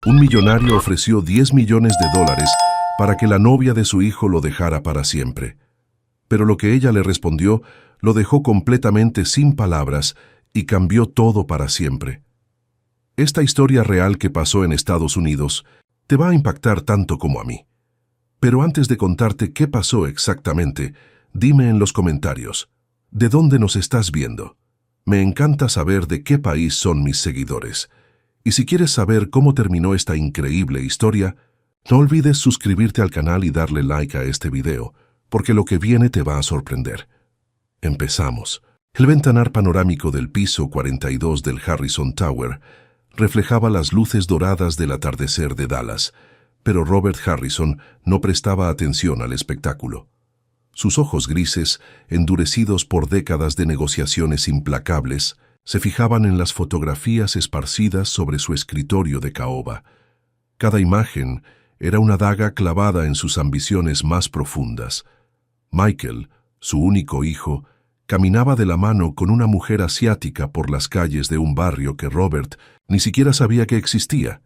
Un millonario ofreció $10 millones para que la novia de su hijo lo dejara para siempre. Pero lo que ella le respondió lo dejó completamente sin palabras y cambió todo para siempre. Esta historia real que pasó en Estados Unidos te va a impactar tanto como a mí. Pero antes de contarte qué pasó exactamente, dime en los comentarios, ¿de dónde nos estás viendo? Me encanta saber de qué país son mis seguidores. Y si quieres saber cómo terminó esta increíble historia, no olvides suscribirte al canal y darle like a este video, porque lo que viene te va a sorprender. Empezamos. El ventanal panorámico del piso 42 del Harrison Tower reflejaba las luces doradas del atardecer de Dallas, pero Robert Harrison no prestaba atención al espectáculo. Sus ojos grises, endurecidos por décadas de negociaciones implacables, se fijaban en las fotografías esparcidas sobre su escritorio de caoba. Cada imagen era una daga clavada en sus ambiciones más profundas. Michael, su único hijo, caminaba de la mano con una mujer asiática por las calles de un barrio que Robert ni siquiera sabía que existía.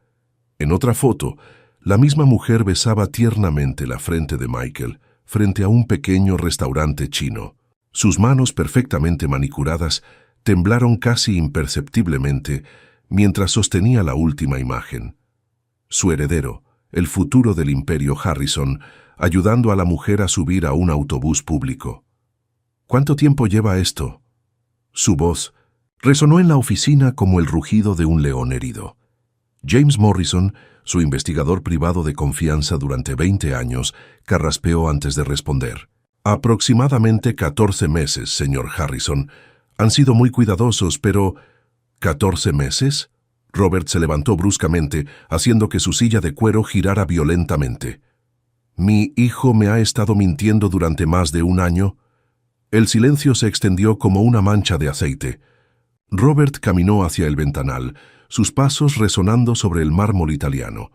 En otra foto, la misma mujer besaba tiernamente la frente de Michael frente a un pequeño restaurante chino. Sus manos perfectamente manicuradas temblaron casi imperceptiblemente mientras sostenía la última imagen. Su heredero, el futuro del imperio Harrison, ayudando a la mujer a subir a un autobús público. ¿Cuánto tiempo lleva esto? Su voz resonó en la oficina como el rugido de un león herido. James Morrison, su investigador privado de confianza durante 20 años, carraspeó antes de responder. Aproximadamente 14 meses, señor Harrison. Han sido muy cuidadosos, pero... ¿14 meses? Robert se levantó bruscamente, haciendo que su silla de cuero girara violentamente. ¿Mi hijo me ha estado mintiendo durante más de un año? El silencio se extendió como una mancha de aceite. Robert caminó hacia el ventanal, sus pasos resonando sobre el mármol italiano.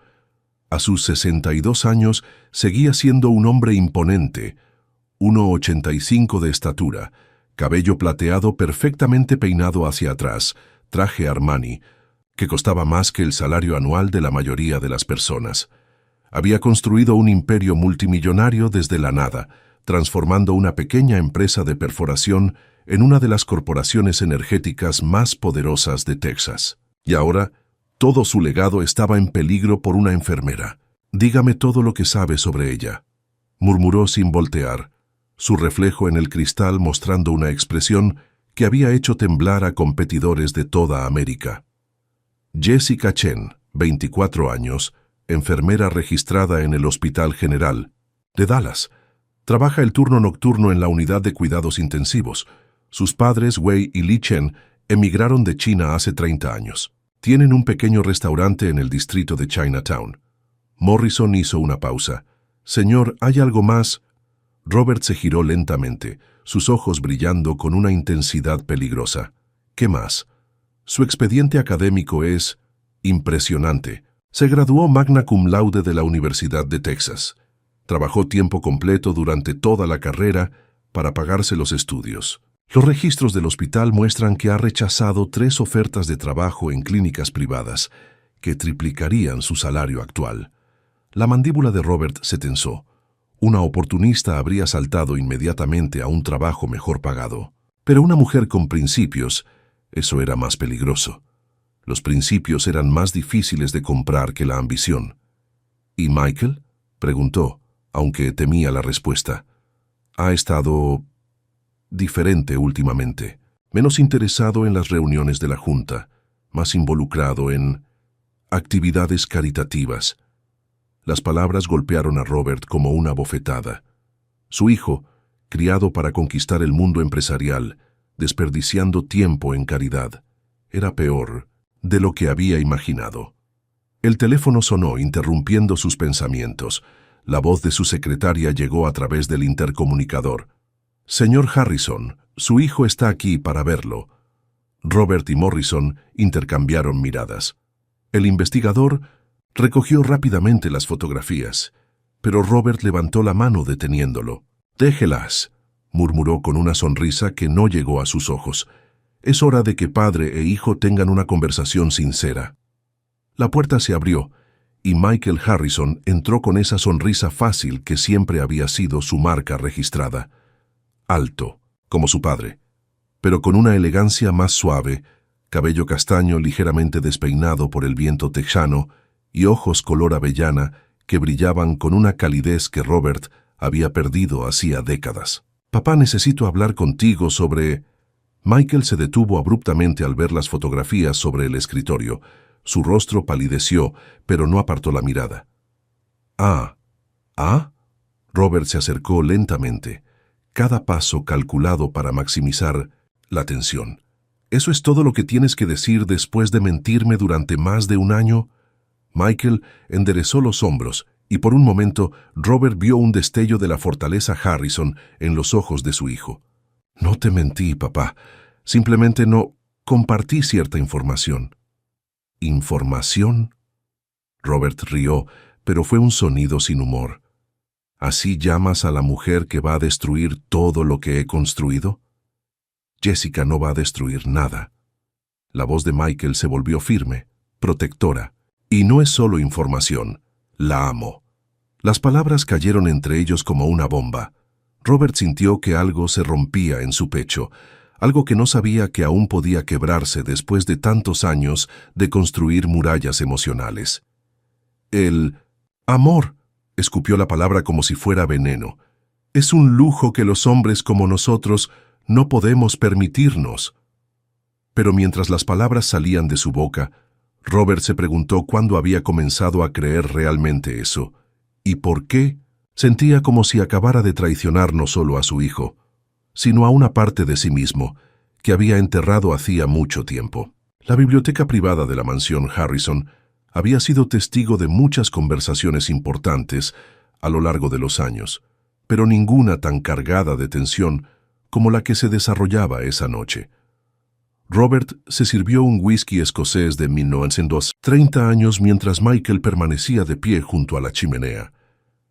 A sus 62 años seguía siendo un hombre imponente, 1,85 de estatura, cabello plateado perfectamente peinado hacia atrás, traje Armani, que costaba más que el salario anual de la mayoría de las personas. Había construido un imperio multimillonario desde la nada, transformando una pequeña empresa de perforación en una de las corporaciones energéticas más poderosas de Texas. Y ahora, todo su legado estaba en peligro por una enfermera. «Dígame todo lo que sabe sobre ella», murmuró sin voltear, su reflejo en el cristal mostrando una expresión que había hecho temblar a competidores de toda América. Jessica Chen, 24 años, enfermera registrada en el Hospital General de Dallas. Trabaja el turno nocturno en la unidad de cuidados intensivos. Sus padres, Wei y Li Chen, emigraron de China hace 30 años. Tienen un pequeño restaurante en el distrito de Chinatown. Morrison hizo una pausa. «Señor, ¿hay algo más?» Robert se giró lentamente, sus ojos brillando con una intensidad peligrosa. ¿Qué más? Su expediente académico es impresionante. Se graduó magna cum laude de la Universidad de Texas. Trabajó tiempo completo durante toda la carrera para pagarse los estudios. Los registros del hospital muestran que ha rechazado 3 ofertas de trabajo en clínicas privadas, que triplicarían su salario actual. La mandíbula de Robert se tensó. Una oportunista habría saltado inmediatamente a un trabajo mejor pagado. Pero una mujer con principios, eso era más peligroso. Los principios eran más difíciles de comprar que la ambición. ¿Y Michael?, preguntó, aunque temía la respuesta. Ha estado diferente últimamente, menos interesado en las reuniones de la Junta, más involucrado en actividades caritativas. Las palabras golpearon a Robert como una bofetada. Su hijo, criado para conquistar el mundo empresarial, desperdiciando tiempo en caridad, era peor de lo que había imaginado. El teléfono sonó, interrumpiendo sus pensamientos. La voz de su secretaria llegó a través del intercomunicador. «Señor Harrison, su hijo está aquí para verlo». Robert y Morrison intercambiaron miradas. El investigador recogió rápidamente las fotografías, pero Robert levantó la mano deteniéndolo. «Déjelas», murmuró con una sonrisa que no llegó a sus ojos. «Es hora de que padre e hijo tengan una conversación sincera». La puerta se abrió y Michael Harrison entró con esa sonrisa fácil que siempre había sido su marca registrada. Alto, como su padre, pero con una elegancia más suave, cabello castaño ligeramente despeinado por el viento texano y ojos color avellana que brillaban con una calidez que Robert había perdido hacía décadas. «Papá, necesito hablar contigo sobre...» Michael se detuvo abruptamente al ver las fotografías sobre el escritorio. Su rostro palideció, pero no apartó la mirada. «Ah, ¿ah?» Robert se acercó lentamente, cada paso calculado para maximizar la tensión. ¿Eso es todo lo que tienes que decir después de mentirme durante más de un año? Michael enderezó los hombros y por un momento Robert vio un destello de la fortaleza Harrison en los ojos de su hijo. No te mentí, papá. Simplemente no compartí cierta información. ¿Información? Robert rió, pero fue un sonido sin humor. ¿Así llamas a la mujer que va a destruir todo lo que he construido? Jessica no va a destruir nada. La voz de Michael se volvió firme, protectora. Y no es solo información. La amo. Las palabras cayeron entre ellos como una bomba. Robert sintió que algo se rompía en su pecho, algo que no sabía que aún podía quebrarse después de tantos años de construir murallas emocionales. El amor, escupió la palabra como si fuera veneno. Es un lujo que los hombres como nosotros no podemos permitirnos. Pero mientras las palabras salían de su boca, Robert se preguntó cuándo había comenzado a creer realmente eso. ¿Y por qué? Sentía como si acabara de traicionar no solo a su hijo, sino a una parte de sí mismo, que había enterrado hacía mucho tiempo. La biblioteca privada de la mansión Harrison había sido testigo de muchas conversaciones importantes a lo largo de los años, pero ninguna tan cargada de tensión como la que se desarrollaba esa noche. Robert se sirvió un whisky escocés de 1902, 30 años mientras Michael permanecía de pie junto a la chimenea,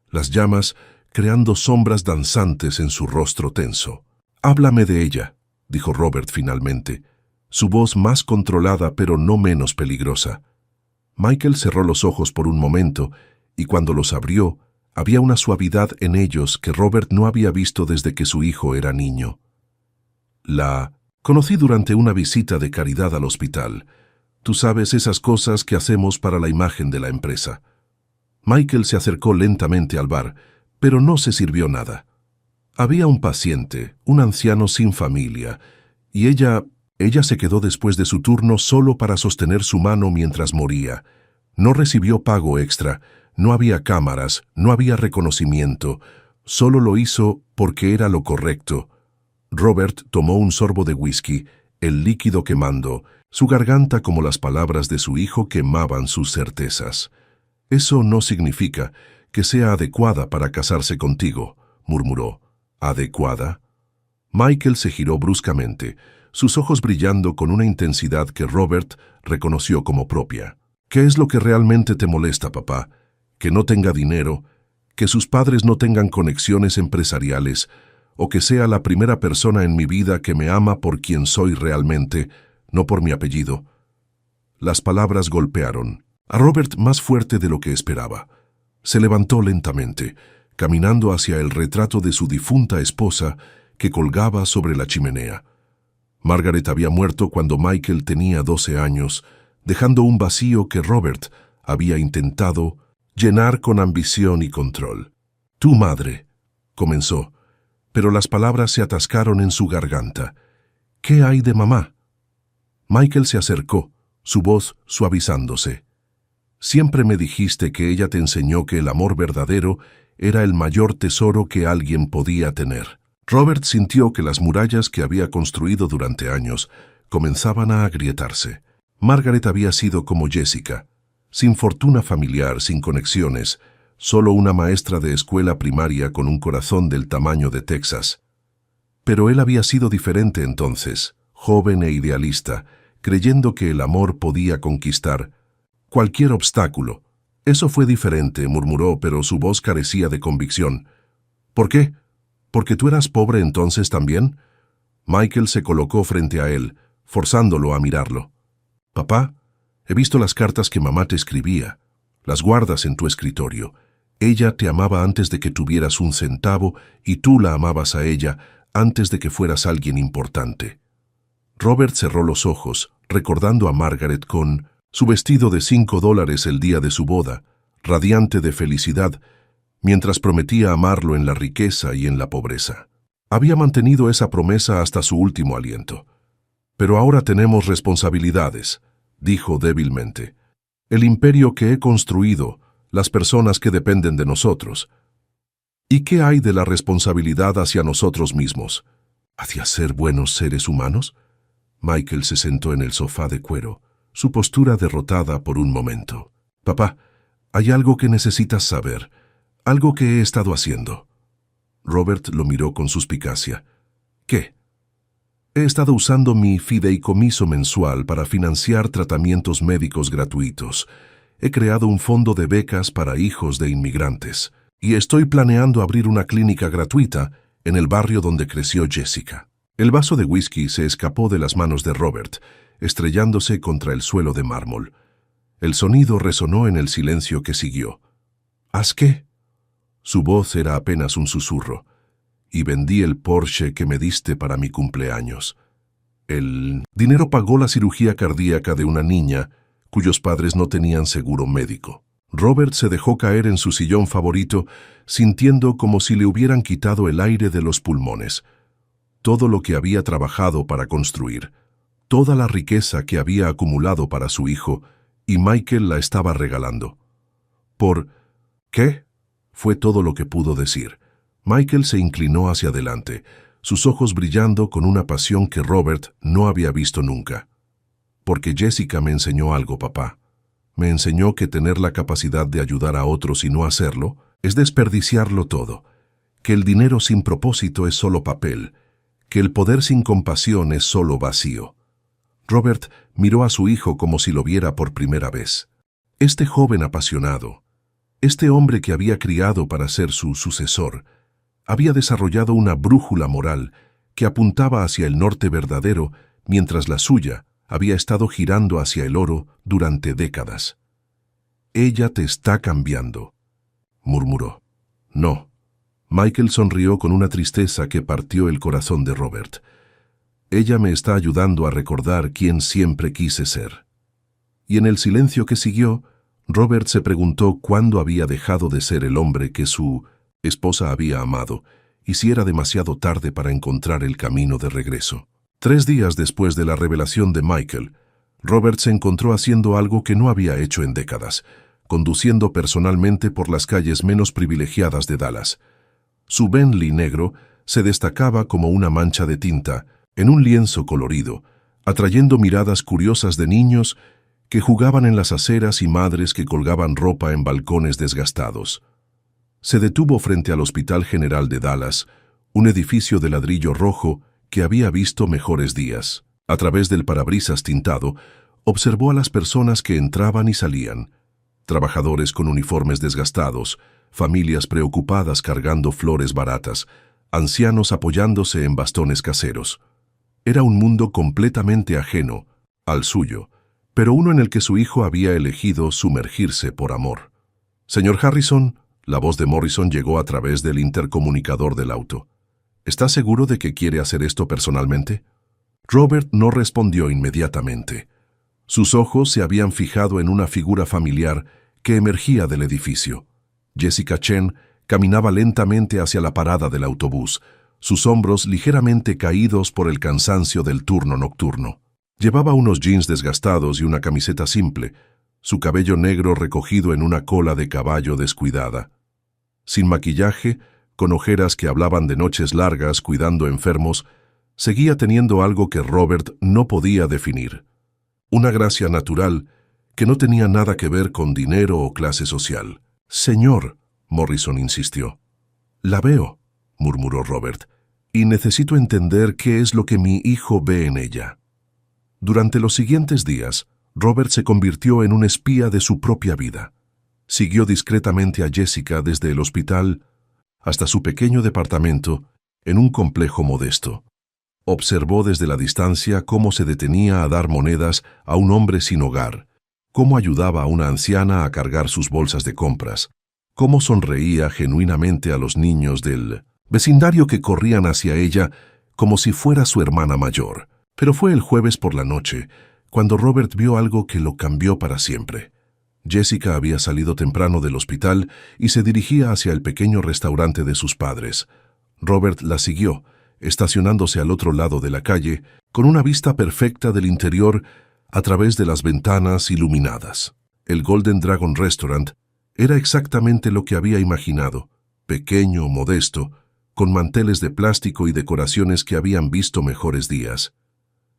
las llamas creando sombras danzantes en su rostro tenso. «Háblame de ella», dijo Robert finalmente, su voz más controlada pero no menos peligrosa. Michael cerró los ojos por un momento y cuando los abrió, había una suavidad en ellos que Robert no había visto desde que su hijo era niño. «La conocí durante una visita de caridad al hospital. Tú sabes, esas cosas que hacemos para la imagen de la empresa». Michael se acercó lentamente al bar, pero no se sirvió nada. Había un paciente, un anciano sin familia, y ella se quedó después de su turno solo para sostener su mano mientras moría. No recibió pago extra, no había cámaras, no había reconocimiento, solo lo hizo porque era lo correcto. Robert tomó un sorbo de whisky, el líquido quemando, su garganta como las palabras de su hijo quemaban sus certezas. «Eso no significa que sea adecuada para casarse contigo», murmuró. «¿Adecuada?» Michael se giró bruscamente, sus ojos brillando con una intensidad que Robert reconoció como propia. «¿Qué es lo que realmente te molesta, papá? ¿Que no tenga dinero? ¿Que sus padres no tengan conexiones empresariales? ¿O que sea la primera persona en mi vida que me ama por quien soy realmente, no por mi apellido?» Las palabras golpearon a Robert más fuerte de lo que esperaba. Se levantó lentamente, caminando hacia el retrato de su difunta esposa que colgaba sobre la chimenea. Margaret había muerto cuando Michael tenía 12 años, dejando un vacío que Robert había intentado llenar con ambición y control. «Tu madre», comenzó, pero las palabras se atascaron en su garganta. «¿Qué hay de mamá?» Michael se acercó, su voz suavizándose. «Siempre me dijiste que ella te enseñó que el amor verdadero era el mayor tesoro que alguien podía tener». Robert sintió que las murallas que había construido durante años comenzaban a agrietarse. Margaret había sido como Jessica, sin fortuna familiar, sin conexiones, solo una maestra de escuela primaria con un corazón del tamaño de Texas. Pero él había sido diferente entonces, joven e idealista, creyendo que el amor podía conquistar cualquier obstáculo. «Eso fue diferente», murmuró, pero su voz carecía de convicción. «¿Por qué? ¿Porque tú eras pobre entonces también?» Michael se colocó frente a él, forzándolo a mirarlo. «Papá, he visto las cartas que mamá te escribía. Las guardas en tu escritorio. Ella te amaba antes de que tuvieras un centavo y tú la amabas a ella antes de que fueras alguien importante. Robert cerró los ojos, recordando a Margaret con su vestido de $5 el día de su boda, radiante de felicidad, mientras prometía amarlo en la riqueza y en la pobreza. Había mantenido esa promesa hasta su último aliento. Pero ahora tenemos responsabilidades, dijo débilmente. El imperio que he construido, las personas que dependen de nosotros. ¿Y qué hay de la responsabilidad hacia nosotros mismos? ¿Hacia ser buenos seres humanos? Michael se sentó en el sofá de cuero, su postura derrotada por un momento. Papá, hay algo que necesitas saber, algo que he estado haciendo. Robert lo miró con suspicacia. ¿Qué? He estado usando mi fideicomiso mensual para financiar tratamientos médicos gratuitos. He creado un fondo de becas para hijos de inmigrantes y estoy planeando abrir una clínica gratuita en el barrio donde creció Jessica. El vaso de whisky se escapó de las manos de Robert, estrellándose contra el suelo de mármol. El sonido resonó en el silencio que siguió. ¿Haz qué? Su voz era apenas un susurro. Y vendí el Porsche que me diste para mi cumpleaños. El dinero pagó la cirugía cardíaca de una niña cuyos padres no tenían seguro médico. Robert se dejó caer en su sillón favorito, sintiendo como si le hubieran quitado el aire de los pulmones. Todo lo que había trabajado para construir, toda la riqueza que había acumulado para su hijo, y Michael la estaba regalando. ¿Por qué? Fue todo lo que pudo decir. Michael se inclinó hacia adelante, sus ojos brillando con una pasión que Robert no había visto nunca. Porque Jessica me enseñó algo, papá. Me enseñó que tener la capacidad de ayudar a otros y no hacerlo es desperdiciarlo todo, que el dinero sin propósito es solo papel, que el poder sin compasión es solo vacío. Robert miró a su hijo como si lo viera por primera vez. Este joven apasionado, este hombre que había criado para ser su sucesor, había desarrollado una brújula moral que apuntaba hacia el norte verdadero, mientras la suya había estado girando hacia el oro durante décadas. «Ella te está cambiando», murmuró. «No». Michael sonrió con una tristeza que partió el corazón de Robert. «Ella me está ayudando a recordar quién siempre quise ser». Y en el silencio que siguió, Robert se preguntó cuándo había dejado de ser el hombre que su esposa había amado, y si era demasiado tarde para encontrar el camino de regreso. 3 días después de la revelación de Michael, Robert se encontró haciendo algo que no había hecho en décadas, conduciendo personalmente por las calles menos privilegiadas de Dallas. Su Bentley negro se destacaba como una mancha de tinta en un lienzo colorido, atrayendo miradas curiosas de niños que jugaban en las aceras y madres que colgaban ropa en balcones desgastados. Se detuvo frente al Hospital General de Dallas, un edificio de ladrillo rojo que había visto mejores días. A través del parabrisas tintado, observó a las personas que entraban y salían, trabajadores con uniformes desgastados, familias preocupadas cargando flores baratas, ancianos apoyándose en bastones caseros. Era un mundo completamente ajeno al suyo, pero uno en el que su hijo había elegido sumergirse por amor. «Señor Harrison», la voz de Morrison llegó a través del intercomunicador del auto. «¿Está seguro de que quiere hacer esto personalmente?» Robert no respondió inmediatamente. Sus ojos se habían fijado en una figura familiar que emergía del edificio. Jessica Chen caminaba lentamente hacia la parada del autobús, sus hombros ligeramente caídos por el cansancio del turno nocturno. Llevaba unos jeans desgastados y una camiseta simple, su cabello negro recogido en una cola de caballo descuidada. Sin maquillaje, con ojeras que hablaban de noches largas cuidando enfermos, seguía teniendo algo que Robert no podía definir. Una gracia natural que no tenía nada que ver con dinero o clase social. «Señor», Morrison insistió. «La veo», murmuró Robert, «y necesito entender qué es lo que mi hijo ve en ella». Durante los siguientes días, Robert se convirtió en un espía de su propia vida. Siguió discretamente a Jessica desde el hospital hasta su pequeño departamento en un complejo modesto. Observó desde la distancia cómo se detenía a dar monedas a un hombre sin hogar cómo ayudaba a una anciana a cargar sus bolsas de compras, cómo sonreía genuinamente a los niños del vecindario que corrían hacia ella como si fuera su hermana mayor. Pero fue el jueves por la noche cuando Robert vio algo que lo cambió para siempre. Jessica había salido temprano del hospital y se dirigía hacia el pequeño restaurante de sus padres. Robert la siguió, estacionándose al otro lado de la calle, con una vista perfecta del interior a través de las ventanas iluminadas. El Golden Dragon Restaurant era exactamente lo que había imaginado, pequeño, modesto, con manteles de plástico y decoraciones que habían visto mejores días.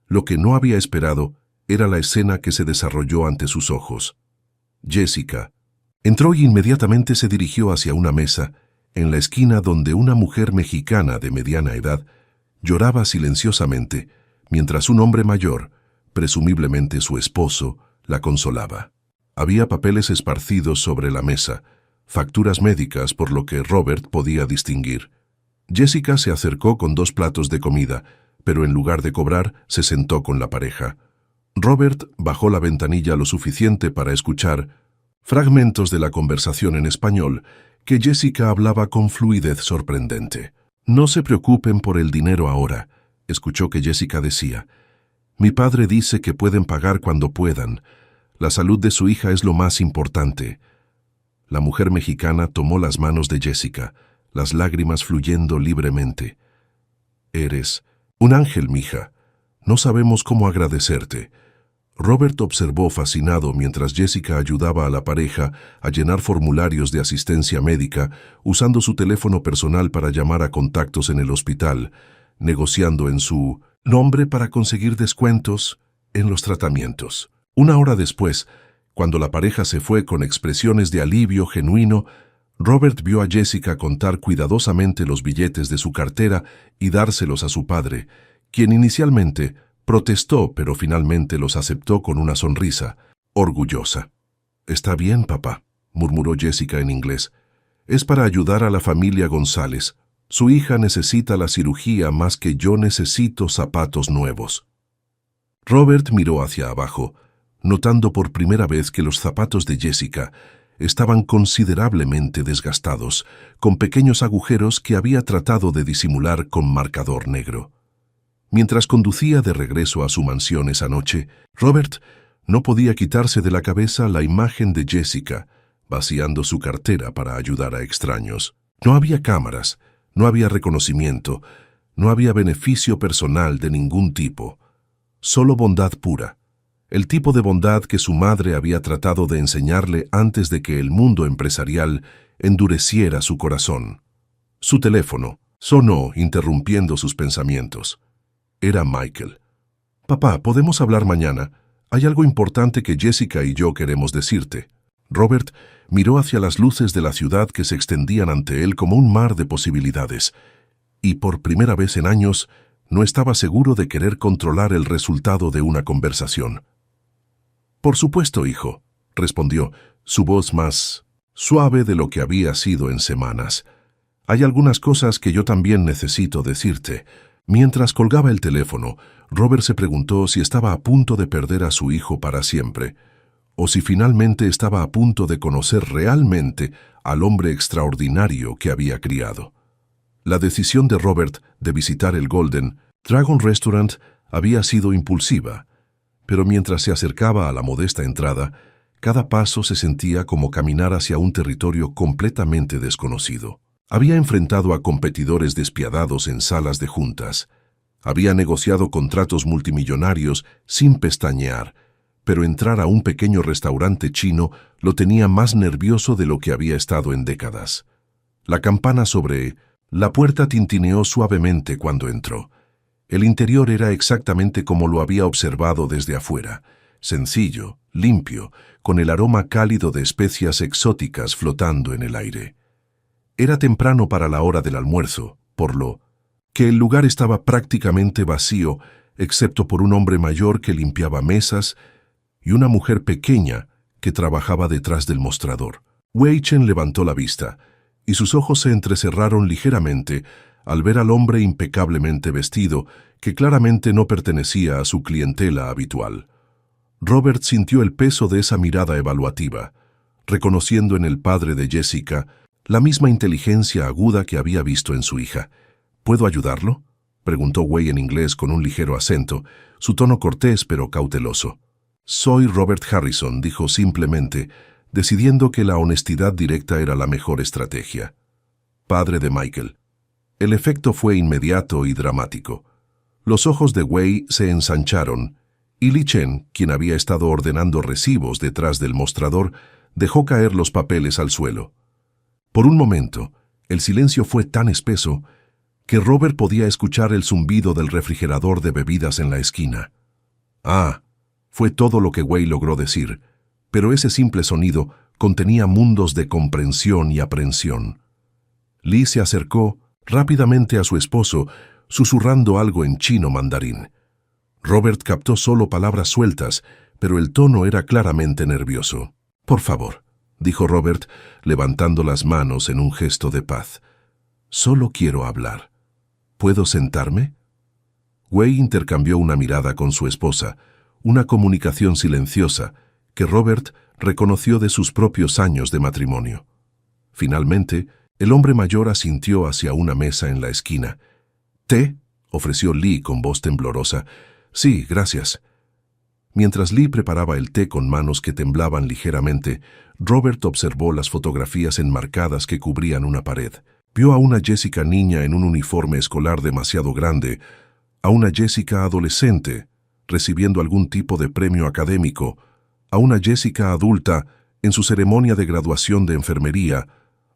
Lo que no había esperado era la escena que se desarrolló ante sus ojos. Jessica entró y inmediatamente se dirigió hacia una mesa en la esquina donde una mujer mexicana de mediana edad lloraba silenciosamente, mientras un hombre mayor, presumiblemente su esposo, la consolaba. Había papeles esparcidos sobre la mesa, facturas médicas por lo que Robert podía distinguir. Jessica se acercó con 2 platos de comida, pero en lugar de cobrar, se sentó con la pareja. Robert bajó la ventanilla lo suficiente para escuchar fragmentos de la conversación en español que Jessica hablaba con fluidez sorprendente. «No se preocupen por el dinero ahora», escuchó que Jessica decía. «Mi padre dice que pueden pagar cuando puedan. La salud de su hija es lo más importante». La mujer mexicana tomó las manos de Jessica, las lágrimas fluyendo libremente. «Eres un ángel, mija. No sabemos cómo agradecerte». Robert observó fascinado mientras Jessica ayudaba a la pareja a llenar formularios de asistencia médica usando su teléfono personal para llamar a contactos en el hospital, negociando en su nombre para conseguir descuentos en los tratamientos. Una hora después, cuando la pareja se fue con expresiones de alivio genuino, Robert vio a Jessica contar cuidadosamente los billetes de su cartera y dárselos a su padre, quien inicialmente protestó, pero finalmente los aceptó con una sonrisa, orgullosa. «Está bien, papá», murmuró Jessica en inglés. «Es para ayudar a la familia González. Su hija necesita la cirugía más que yo necesito zapatos nuevos». Robert miró hacia abajo, notando por primera vez que los zapatos de Jessica estaban considerablemente desgastados, con pequeños agujeros que había tratado de disimular con marcador negro. Mientras conducía de regreso a su mansión esa noche, Robert no podía quitarse de la cabeza la imagen de Jessica, vaciando su cartera para ayudar a extraños. No había cámaras, no había reconocimiento, no había beneficio personal de ningún tipo. Solo bondad pura. El tipo de bondad que su madre había tratado de enseñarle antes de que el mundo empresarial endureciera su corazón. Su teléfono sonó, interrumpiendo sus pensamientos. Era Michael. «Papá, ¿podemos hablar mañana? Hay algo importante que Jessica y yo queremos decirte». Robert miró hacia las luces de la ciudad que se extendían ante él como un mar de posibilidades, y por primera vez en años no estaba seguro de querer controlar el resultado de una conversación. «Por supuesto, hijo», respondió, su voz más suave de lo que había sido en semanas. «Hay algunas cosas que yo también necesito decirte». Mientras colgaba el teléfono, Robert se preguntó si estaba a punto de perder a su hijo para siempre, o si finalmente estaba a punto de conocer realmente al hombre extraordinario que había criado. La decisión de Robert de visitar el Golden Dragon Restaurant había sido impulsiva, pero mientras se acercaba a la modesta entrada, cada paso se sentía como caminar hacia un territorio completamente desconocido. Había enfrentado a competidores despiadados en salas de juntas. Había negociado contratos multimillonarios sin pestañear, pero entrar a un pequeño restaurante chino lo tenía más nervioso de lo que había estado en décadas. La campana sobre la puerta tintineó suavemente cuando entró. El interior era exactamente como lo había observado desde afuera, sencillo, limpio, con el aroma cálido de especias exóticas flotando en el aire. Era temprano para la hora del almuerzo, por lo que el lugar estaba prácticamente vacío, excepto por un hombre mayor que limpiaba mesas y una mujer pequeña que trabajaba detrás del mostrador. Wei Chen levantó la vista, y sus ojos se entrecerraron ligeramente al ver al hombre impecablemente vestido, que claramente no pertenecía a su clientela habitual. Robert sintió el peso de esa mirada evaluativa, reconociendo en el padre de Jessica la misma inteligencia aguda que había visto en su hija. ¿Puedo ayudarlo?, preguntó Way en inglés con un ligero acento, su tono cortés pero cauteloso. Soy Robert Harrison, dijo simplemente, decidiendo que la honestidad directa era la mejor estrategia. Padre de Michael. El efecto fue inmediato y dramático. Los ojos de Way se ensancharon, y Li Chen, quien había estado ordenando recibos detrás del mostrador, dejó caer los papeles al suelo. Por un momento, el silencio fue tan espeso que Robert podía escuchar el zumbido del refrigerador de bebidas en la esquina. Ah, fue todo lo que Way logró decir, pero ese simple sonido contenía mundos de comprensión y aprensión. Li se acercó rápidamente a su esposo, susurrando algo en chino mandarín. Robert captó solo palabras sueltas, pero el tono era claramente nervioso. «Por favor», dijo Robert, levantando las manos en un gesto de paz. «Solo quiero hablar. ¿Puedo sentarme?» Way intercambió una mirada con su esposa, una comunicación silenciosa que Robert reconoció de sus propios años de matrimonio. Finalmente, el hombre mayor asintió hacia una mesa en la esquina. «¿Té?», ofreció Lee con voz temblorosa. «Sí, gracias». Mientras Lee preparaba el té con manos que temblaban ligeramente, Robert observó las fotografías enmarcadas que cubrían una pared. Vio a una Jessica niña en un uniforme escolar demasiado grande, a una Jessica adolescente, recibiendo algún tipo de premio académico, a una Jessica adulta en su ceremonia de graduación de enfermería,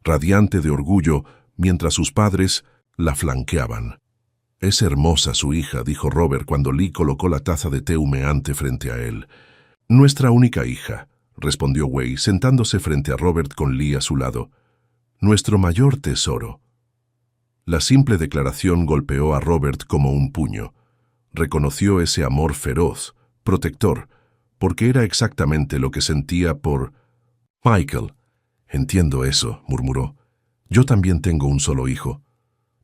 radiante de orgullo, mientras sus padres la flanqueaban. «Es hermosa su hija», dijo Robert cuando Lee colocó la taza de té humeante frente a él. «Nuestra única hija», respondió Way, sentándose frente a Robert con Lee a su lado. «Nuestro mayor tesoro». La simple declaración golpeó a Robert como un puño. Reconoció ese amor feroz, protector, porque era exactamente lo que sentía por Michael. «Entiendo eso», murmuró. «Yo también tengo un solo hijo».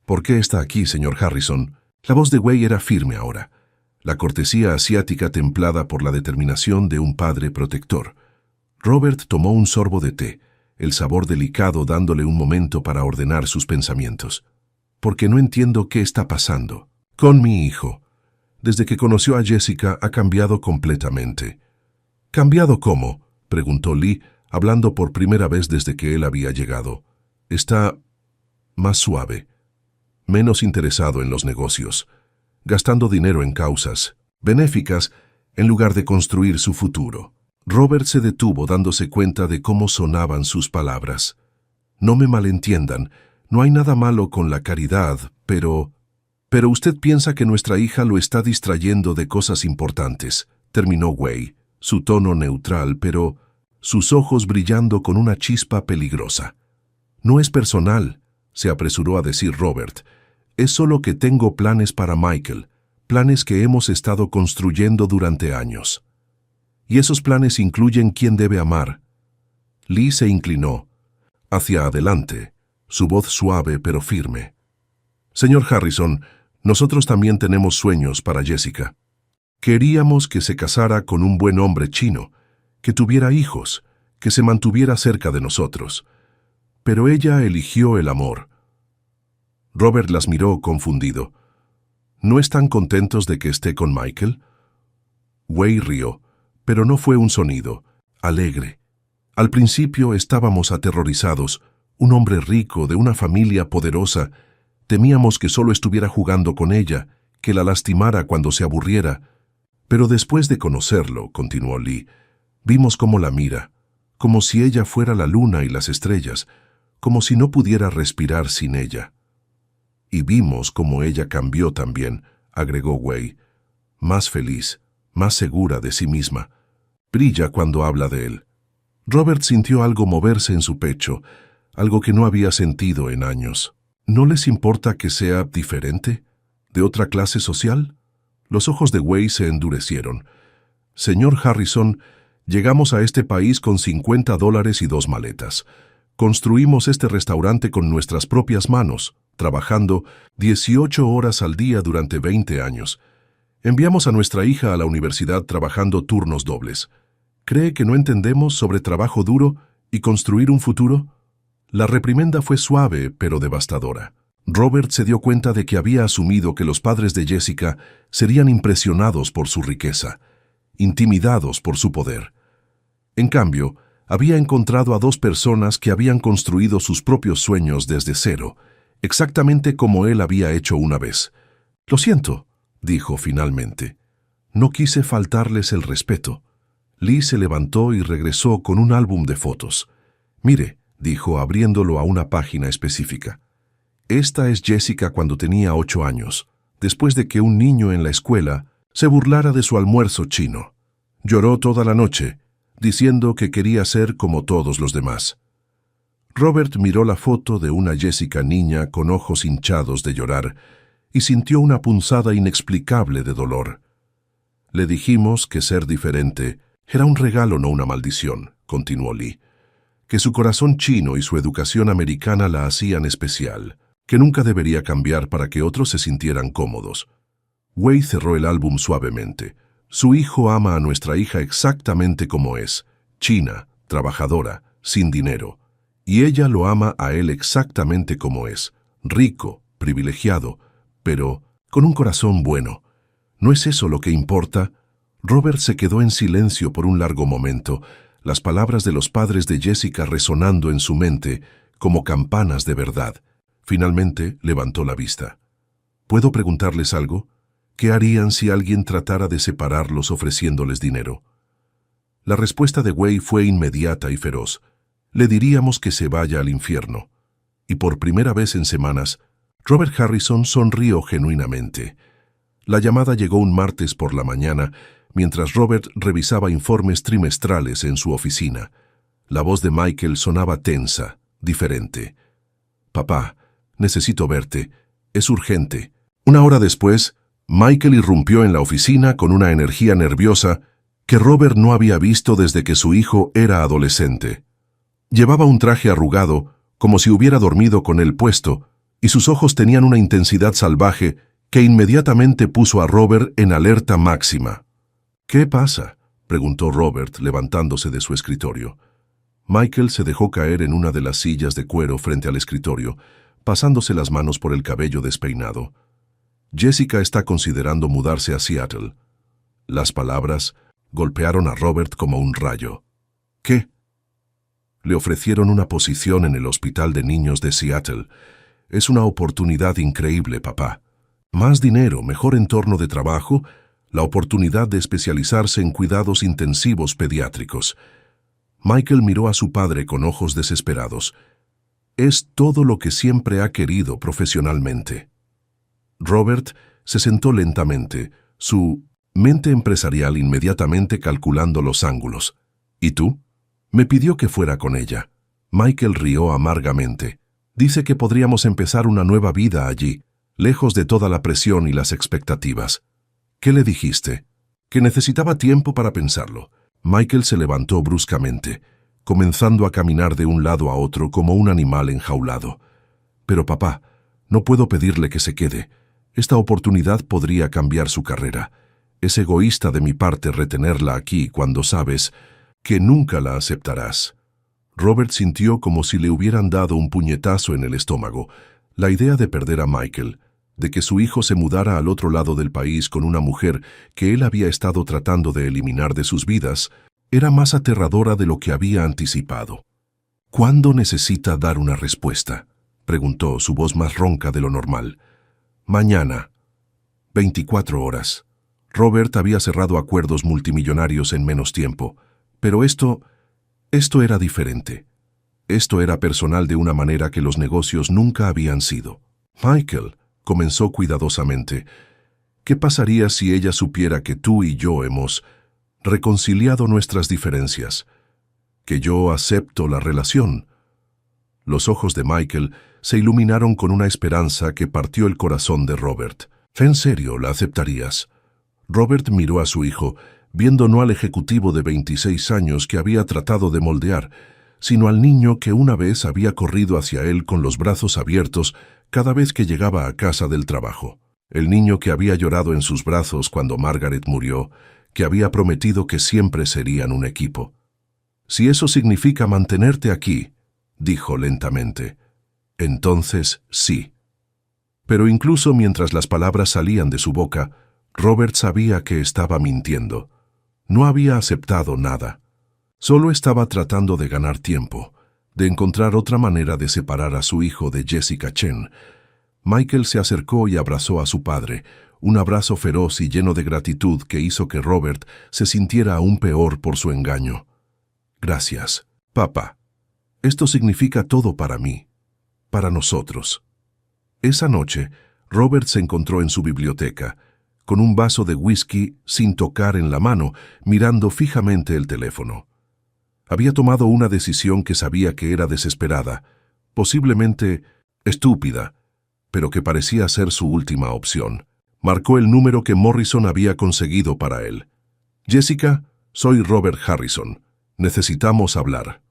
«¿Por qué está aquí, señor Harrison?». La voz de Way era firme ahora, la cortesía asiática templada por la determinación de un padre protector. Robert tomó un sorbo de té, el sabor delicado dándole un momento para ordenar sus pensamientos. «Porque no entiendo qué está pasando con mi hijo. Desde que conoció a Jessica ha cambiado completamente». «¿Cambiado cómo?», preguntó Lee, hablando por primera vez desde que él había llegado. «Está más suave, menos interesado en los negocios, gastando dinero en causas benéficas en lugar de construir su futuro». Robert se detuvo dándose cuenta de cómo sonaban sus palabras. «No me malentiendan, no hay nada malo con la caridad, pero usted piensa que nuestra hija lo está distrayendo de cosas importantes», terminó Way, su tono neutral, pero sus ojos brillando con una chispa peligrosa. «No es personal», se apresuró a decir Robert. «Es solo que tengo planes para Michael, planes que hemos estado construyendo durante años. Y esos planes incluyen quién debe amar». Lee se inclinó hacia adelante, su voz suave pero firme. «Señor Harrison, nosotros también tenemos sueños para Jessica. Queríamos que se casara con un buen hombre chino, que tuviera hijos, que se mantuviera cerca de nosotros. Pero ella eligió el amor». Robert las miró confundido. «¿No están contentos de que esté con Michael?». Way rió, pero no fue un sonido, alegre. Al principio estábamos aterrorizados. Un hombre rico, de una familia poderosa. Temíamos que solo estuviera jugando con ella, que la lastimara cuando se aburriera. Pero después de conocerlo, continuó Lee, vimos cómo la mira, como si ella fuera la luna y las estrellas, como si no pudiera respirar sin ella. Y vimos cómo ella cambió también, agregó Way, más feliz, más segura de sí misma. Brilla cuando habla de él. Robert sintió algo moverse en su pecho, algo que no había sentido en años. ¿No les importa que sea diferente? ¿De otra clase social? Los ojos de Way se endurecieron. «Señor Harrison, llegamos a este país con $50 y 2 maletas. Construimos este restaurante con nuestras propias manos, trabajando 18 horas al día durante 20 años. Enviamos a nuestra hija a la universidad trabajando turnos dobles. ¿Cree que no entendemos sobre trabajo duro y construir un futuro? La reprimenda fue suave, pero devastadora. Robert se dio cuenta de que había asumido que los padres de Jessica serían impresionados por su riqueza, intimidados por su poder. En cambio, había encontrado a dos personas que habían construido sus propios sueños desde cero, exactamente como él había hecho una vez. «Lo siento», dijo finalmente. «No quise faltarles el respeto». Lee se levantó y regresó con un álbum de fotos. «Mire», dijo abriéndolo a una página específica. «Esta es Jessica cuando tenía 8 años, después de que un niño en la escuela se burlara de su almuerzo chino. Lloró toda la noche, diciendo que quería ser como todos los demás». Robert miró la foto de una Jessica niña con ojos hinchados de llorar y sintió una punzada inexplicable de dolor. «Le dijimos que ser diferente era un regalo, no una maldición», continuó Lee, «que su corazón chino y su educación americana la hacían especial, que nunca debería cambiar para que otros se sintieran cómodos». Wei cerró el álbum suavemente. «Su hijo ama a nuestra hija exactamente como es, china, trabajadora, sin dinero. Y ella lo ama a él exactamente como es, rico, privilegiado, pero con un corazón bueno. ¿No es eso lo que importa?» Robert se quedó en silencio por un largo momento, las palabras de los padres de Jessica resonando en su mente como campanas de verdad. Finalmente levantó la vista. «¿Puedo preguntarles algo? ¿Qué harían si alguien tratara de separarlos ofreciéndoles dinero?» La respuesta de Wei fue inmediata y feroz. «Le diríamos que se vaya al infierno». Y por primera vez en semanas, Robert Harrison sonrió genuinamente. La llamada llegó un martes por la mañana, mientras Robert revisaba informes trimestrales en su oficina. La voz de Michael sonaba tensa, diferente. «Papá, necesito verte. Es urgente». 1 hora después, Michael irrumpió en la oficina con una energía nerviosa que Robert no había visto desde que su hijo era adolescente. Llevaba un traje arrugado, como si hubiera dormido con él puesto, y sus ojos tenían una intensidad salvaje que inmediatamente puso a Robert en alerta máxima. «¿Qué pasa?», preguntó Robert, levantándose de su escritorio. Michael se dejó caer en una de las sillas de cuero frente al escritorio, pasándose las manos por el cabello despeinado. «Jessica está considerando mudarse a Seattle». Las palabras golpearon a Robert como un rayo. «¿Qué?». «Le ofrecieron una posición en el hospital de niños de Seattle. Es una oportunidad increíble, papá. Más dinero, mejor entorno de trabajo, la oportunidad de especializarse en cuidados intensivos pediátricos». Michael miró a su padre con ojos desesperados. «Es todo lo que siempre ha querido profesionalmente». Robert se sentó lentamente, su mente empresarial inmediatamente calculando los ángulos. «¿Y tú?». «Me pidió que fuera con ella». Michael rió amargamente. «Dice que podríamos empezar una nueva vida allí, lejos de toda la presión y las expectativas». «¿Qué le dijiste?». «Que necesitaba tiempo para pensarlo». Michael se levantó bruscamente, comenzando a caminar de un lado a otro como un animal enjaulado. «Pero papá, no puedo pedirle que se quede. Esta oportunidad podría cambiar su carrera. Es egoísta de mi parte retenerla aquí cuando sabes que nunca la aceptarás». Robert sintió como si le hubieran dado un puñetazo en el estómago. La idea de perder a Michael, de que su hijo se mudara al otro lado del país con una mujer que él había estado tratando de eliminar de sus vidas, era más aterradora de lo que había anticipado. «¿Cuándo necesita dar una respuesta?», preguntó, su voz más ronca de lo normal. «Mañana». 24 horas. Robert había cerrado acuerdos multimillonarios en menos tiempo, pero esto era diferente. Esto era personal de una manera que los negocios nunca habían sido. «Michael», comenzó cuidadosamente, «¿qué pasaría si ella supiera que tú y yo hemos reconciliado nuestras diferencias? Que yo acepto la relación». Los ojos de Michael se iluminaron con una esperanza que partió el corazón de Robert. «¿En serio la aceptarías?». Robert miró a su hijo, viendo no al ejecutivo de 26 años que había tratado de moldear, sino al niño que una vez había corrido hacia él con los brazos abiertos cada vez que llegaba a casa del trabajo. El niño que había llorado en sus brazos cuando Margaret murió, que había prometido que siempre serían un equipo. «Si eso significa mantenerte aquí», dijo lentamente, «entonces sí». Pero incluso mientras las palabras salían de su boca, Robert sabía que estaba mintiendo. No había aceptado nada. Solo estaba tratando de ganar tiempo, de encontrar otra manera de separar a su hijo de Jessica Chen. Michael se acercó y abrazó a su padre, un abrazo feroz y lleno de gratitud que hizo que Robert se sintiera aún peor por su engaño. «Gracias, papá. Esto significa todo para mí, para nosotros». Esa noche, Robert se encontró en su biblioteca, con un vaso de whisky sin tocar en la mano, mirando fijamente el teléfono. Había tomado una decisión que sabía que era desesperada, posiblemente estúpida, pero que parecía ser su última opción. Marcó el número que Morrison había conseguido para él. «Jessica, soy Robert Harrison. Necesitamos hablar».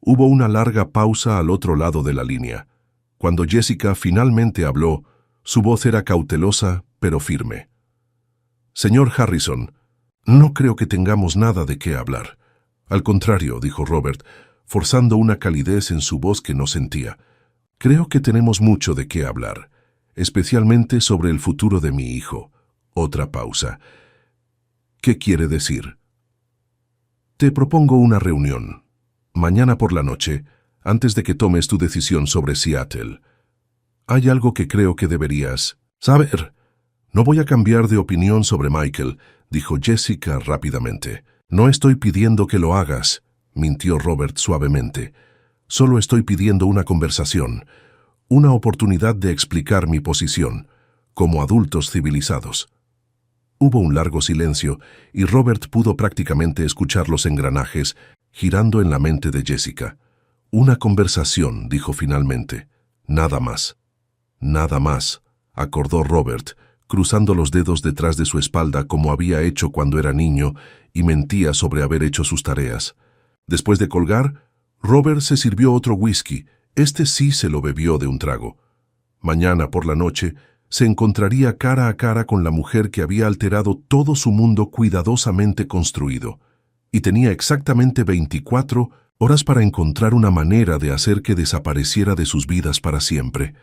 Hubo una larga pausa al otro lado de la línea. Cuando Jessica finalmente habló, su voz era cautelosa, pero firme. «Señor Harrison, no creo que tengamos nada de qué hablar». «Al contrario», dijo Robert, forzando una calidez en su voz que no sentía. «Creo que tenemos mucho de qué hablar, especialmente sobre el futuro de mi hijo». Otra pausa. «¿Qué quiere decir?» «Te propongo una reunión. Mañana por la noche, antes de que tomes tu decisión sobre Seattle. Hay algo que creo que deberías saber». «No voy a cambiar de opinión sobre Michael», dijo Jessica rápidamente. «No estoy pidiendo que lo hagas», mintió Robert suavemente. «Solo estoy pidiendo una conversación, una oportunidad de explicar mi posición, como adultos civilizados». Hubo un largo silencio y Robert pudo prácticamente escuchar los engranajes girando en la mente de Jessica. «Una conversación», dijo finalmente. «Nada más». «Nada más», acordó Robert, cruzando los dedos detrás de su espalda como había hecho cuando era niño y mentía sobre haber hecho sus tareas. Después de colgar, Robert se sirvió otro whisky. Este sí se lo bebió de un trago. Mañana por la noche se encontraría cara a cara con la mujer que había alterado todo su mundo cuidadosamente construido, y tenía exactamente 24 horas para encontrar una manera de hacer que desapareciera de sus vidas para siempre.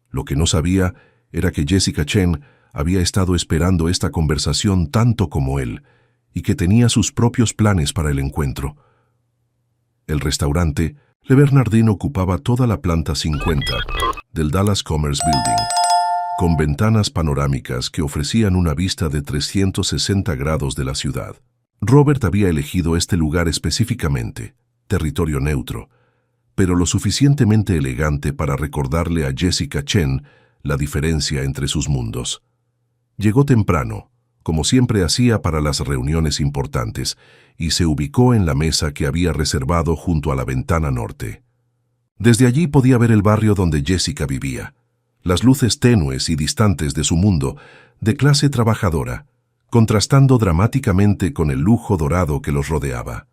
Lo que no sabía era que Jessica Chen había estado esperando esta conversación tanto como él, y que tenía sus propios planes para el encuentro. El restaurante Le Bernardin ocupaba toda la planta 50 del Dallas Commerce Building, con ventanas panorámicas que ofrecían una vista de 360 grados de la ciudad. Robert había elegido este lugar específicamente, territorio neutro, pero lo suficientemente elegante para recordarle a Jessica Chen la diferencia entre sus mundos. Llegó temprano, como siempre hacía para las reuniones importantes, y se ubicó en la mesa que había reservado junto a la ventana norte. Desde allí podía ver el barrio donde Jessica vivía, las luces tenues y distantes de su mundo, de clase trabajadora, contrastando dramáticamente con el lujo dorado que los rodeaba.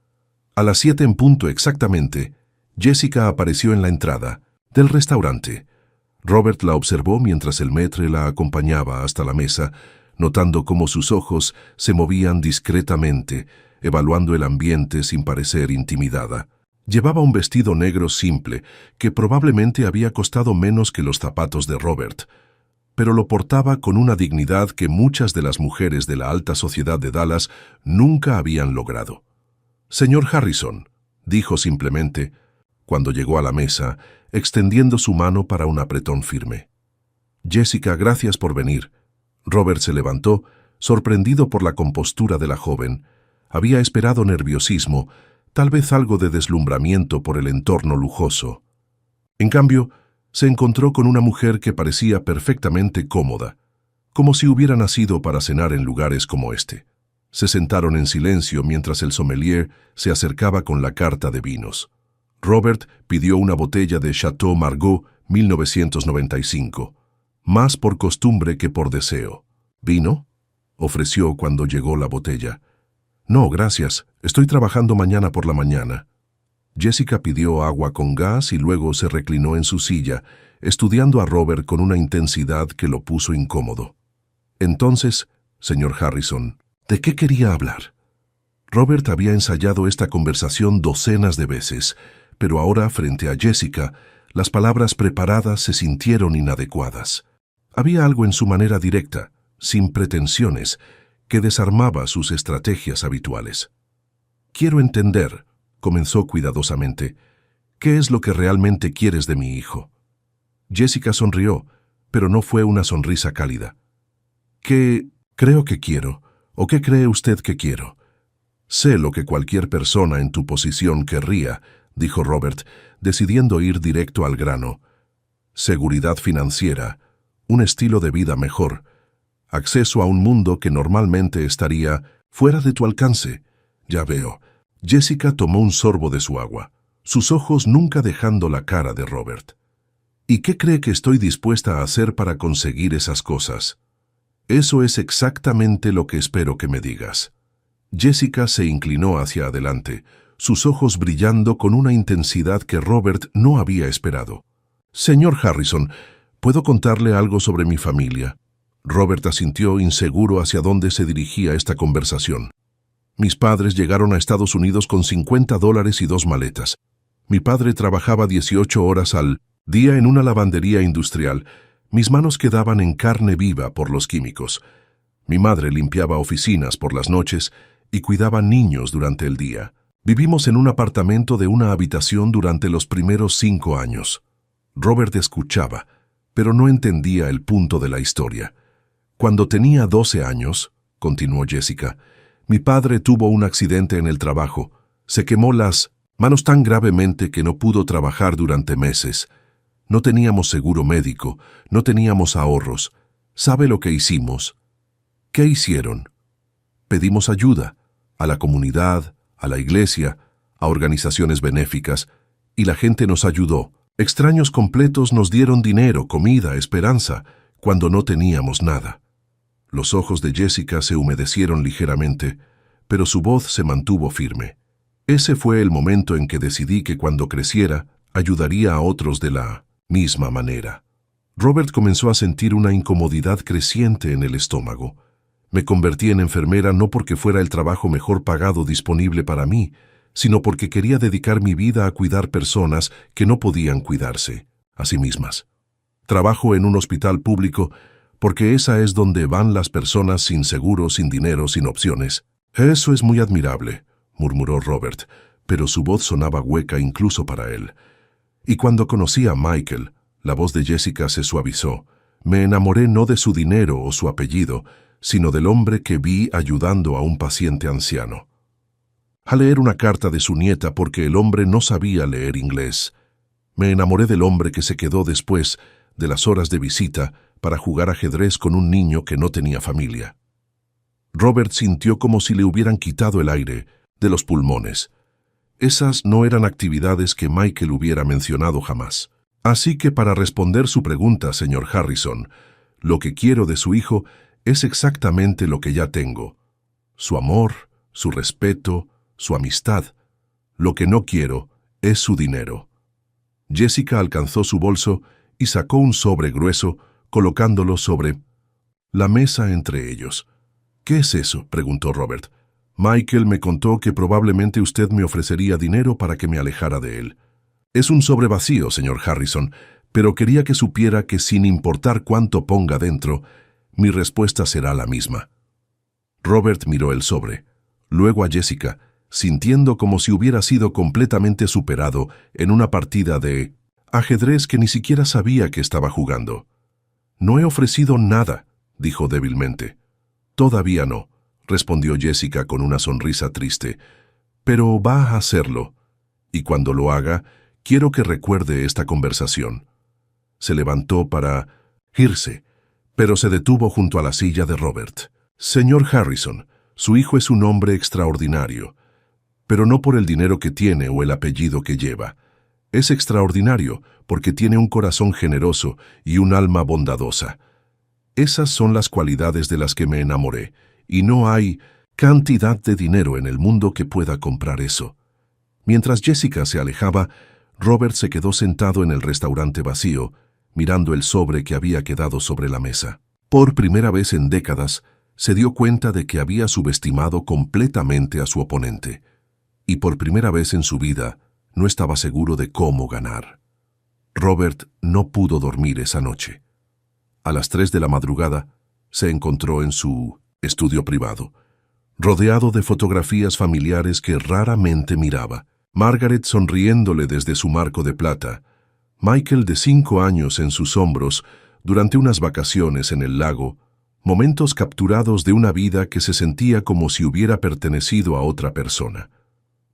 A las 7 en punto exactamente, Jessica apareció en la entrada del restaurante. Robert la observó mientras el maître la acompañaba hasta la mesa, notando cómo sus ojos se movían discretamente, evaluando el ambiente sin parecer intimidada. Llevaba un vestido negro simple, que probablemente había costado menos que los zapatos de Robert, pero lo portaba con una dignidad que muchas de las mujeres de la alta sociedad de Dallas nunca habían logrado. «Señor Harrison», dijo simplemente, cuando llegó a la mesa, extendiendo su mano para un apretón firme. «Jessica, gracias por venir». Robert se levantó, sorprendido por la compostura de la joven. Había esperado nerviosismo, tal vez algo de deslumbramiento por el entorno lujoso. En cambio, se encontró con una mujer que parecía perfectamente cómoda, como si hubiera nacido para cenar en lugares como este. Se sentaron en silencio mientras el sommelier se acercaba con la carta de vinos. Robert pidió una botella de Chateau Margaux 1995, más por costumbre que por deseo. «¿Vino?», ofreció cuando llegó la botella. «No, gracias. Estoy trabajando mañana por la mañana». Jessica pidió agua con gas y luego se reclinó en su silla, estudiando a Robert con una intensidad que lo puso incómodo. Entonces, señor Harrison, ¿de qué quería hablar? Robert había ensayado esta conversación docenas de veces, pero ahora, frente a Jessica, las palabras preparadas se sintieron inadecuadas. Había algo en su manera directa, sin pretensiones, que desarmaba sus estrategias habituales. «Quiero entender», comenzó cuidadosamente, «¿qué es lo que realmente quieres de mi hijo?» Jessica sonrió, pero no fue una sonrisa cálida. «¿Qué creo que quiero? ¿O qué cree usted que quiero?» «Sé lo que cualquier persona en tu posición querría», dijo Robert, decidiendo ir directo al grano. «Seguridad financiera, un estilo de vida mejor, acceso a un mundo que normalmente estaría fuera de tu alcance. Ya veo». Jessica tomó un sorbo de su agua, sus ojos nunca dejando la cara de Robert. «¿Y qué cree que estoy dispuesta a hacer para conseguir esas cosas?» «Eso es exactamente lo que espero que me digas». Jessica se inclinó hacia adelante, sus ojos brillando con una intensidad que Robert no había esperado. «Señor Harrison, ¿puedo contarle algo sobre mi familia?» Robert asintió, inseguro hacia dónde se dirigía esta conversación. «Mis padres llegaron a Estados Unidos con $50 y 2 maletas. Mi padre trabajaba 18 horas al día en una lavandería industrial. Mis manos quedaban en carne viva por los químicos. Mi madre limpiaba oficinas por las noches y cuidaba niños durante el día. Vivimos en un apartamento de una habitación durante los primeros 5 años». Robert escuchaba, pero no entendía el punto de la historia. «Cuando tenía 12 años», continuó Jessica, «mi padre tuvo un accidente en el trabajo. Se quemó las manos tan gravemente que no pudo trabajar durante meses. No teníamos seguro médico, no teníamos ahorros. ¿Sabe lo que hicimos?» «¿Qué hicieron?» «Pedimos ayuda a la comunidad, a la iglesia, a organizaciones benéficas, y la gente nos ayudó. Extraños completos nos dieron dinero, comida, esperanza, cuando no teníamos nada». Los ojos de Jessica se humedecieron ligeramente, pero su voz se mantuvo firme. «Ese fue el momento en que decidí que cuando creciera, ayudaría a otros de la misma manera». Robert comenzó a sentir una incomodidad creciente en el estómago. «Me convertí en enfermera no porque fuera el trabajo mejor pagado disponible para mí, sino porque quería dedicar mi vida a cuidar personas que no podían cuidarse a sí mismas. Trabajo en un hospital público porque esa es donde van las personas sin seguro, sin dinero, sin opciones». «Eso es muy admirable», murmuró Robert, pero su voz sonaba hueca incluso para él. «Y cuando conocí a Michael», la voz de Jessica se suavizó, «me enamoré no de su dinero o su apellido, sino del hombre que vi ayudando a un paciente anciano. A leer una carta de su nieta porque el hombre no sabía leer inglés. Me enamoré del hombre que se quedó después de las horas de visita para jugar ajedrez con un niño que no tenía familia». Robert sintió como si le hubieran quitado el aire de los pulmones. Esas no eran actividades que Michael hubiera mencionado jamás. «Así que para responder su pregunta, señor Harrison, lo que quiero de su hijo es exactamente lo que ya tengo. Su amor, su respeto, su amistad. Lo que no quiero es su dinero». Jessica alcanzó su bolso y sacó un sobre grueso, colocándolo sobre la mesa entre ellos. «¿Qué es eso?», preguntó Robert. «Michael me contó que probablemente usted me ofrecería dinero para que me alejara de él». «Es un sobre vacío, señor Harrison, pero quería que supiera que sin importar cuánto ponga dentro, mi respuesta será la misma». Robert miró el sobre, luego a Jessica, sintiendo como si hubiera sido completamente superado en una partida de ajedrez que ni siquiera sabía que estaba jugando. «No he ofrecido nada», dijo débilmente. «Todavía no», respondió Jessica con una sonrisa triste, «pero va a hacerlo, y cuando lo haga, quiero que recuerde esta conversación». Se levantó para irse, pero se detuvo junto a la silla de Robert. «Señor Harrison, su hijo es un hombre extraordinario, pero no por el dinero que tiene o el apellido que lleva. Es extraordinario porque tiene un corazón generoso y un alma bondadosa. Esas son las cualidades de las que me enamoré, y no hay cantidad de dinero en el mundo que pueda comprar eso». Mientras Jessica se alejaba, Robert se quedó sentado en el restaurante vacío, mirando el sobre que había quedado sobre la mesa. Por primera vez en décadas, se dio cuenta de que había subestimado completamente a su oponente, y por primera vez en su vida no estaba seguro de cómo ganar. Robert no pudo dormir esa noche. A las 3 de la madrugada, se encontró en su estudio privado, rodeado de fotografías familiares que raramente miraba. Margaret sonriéndole desde su marco de plata, Michael de 5 años en sus hombros durante unas vacaciones en el lago, momentos capturados de una vida que se sentía como si hubiera pertenecido a otra persona.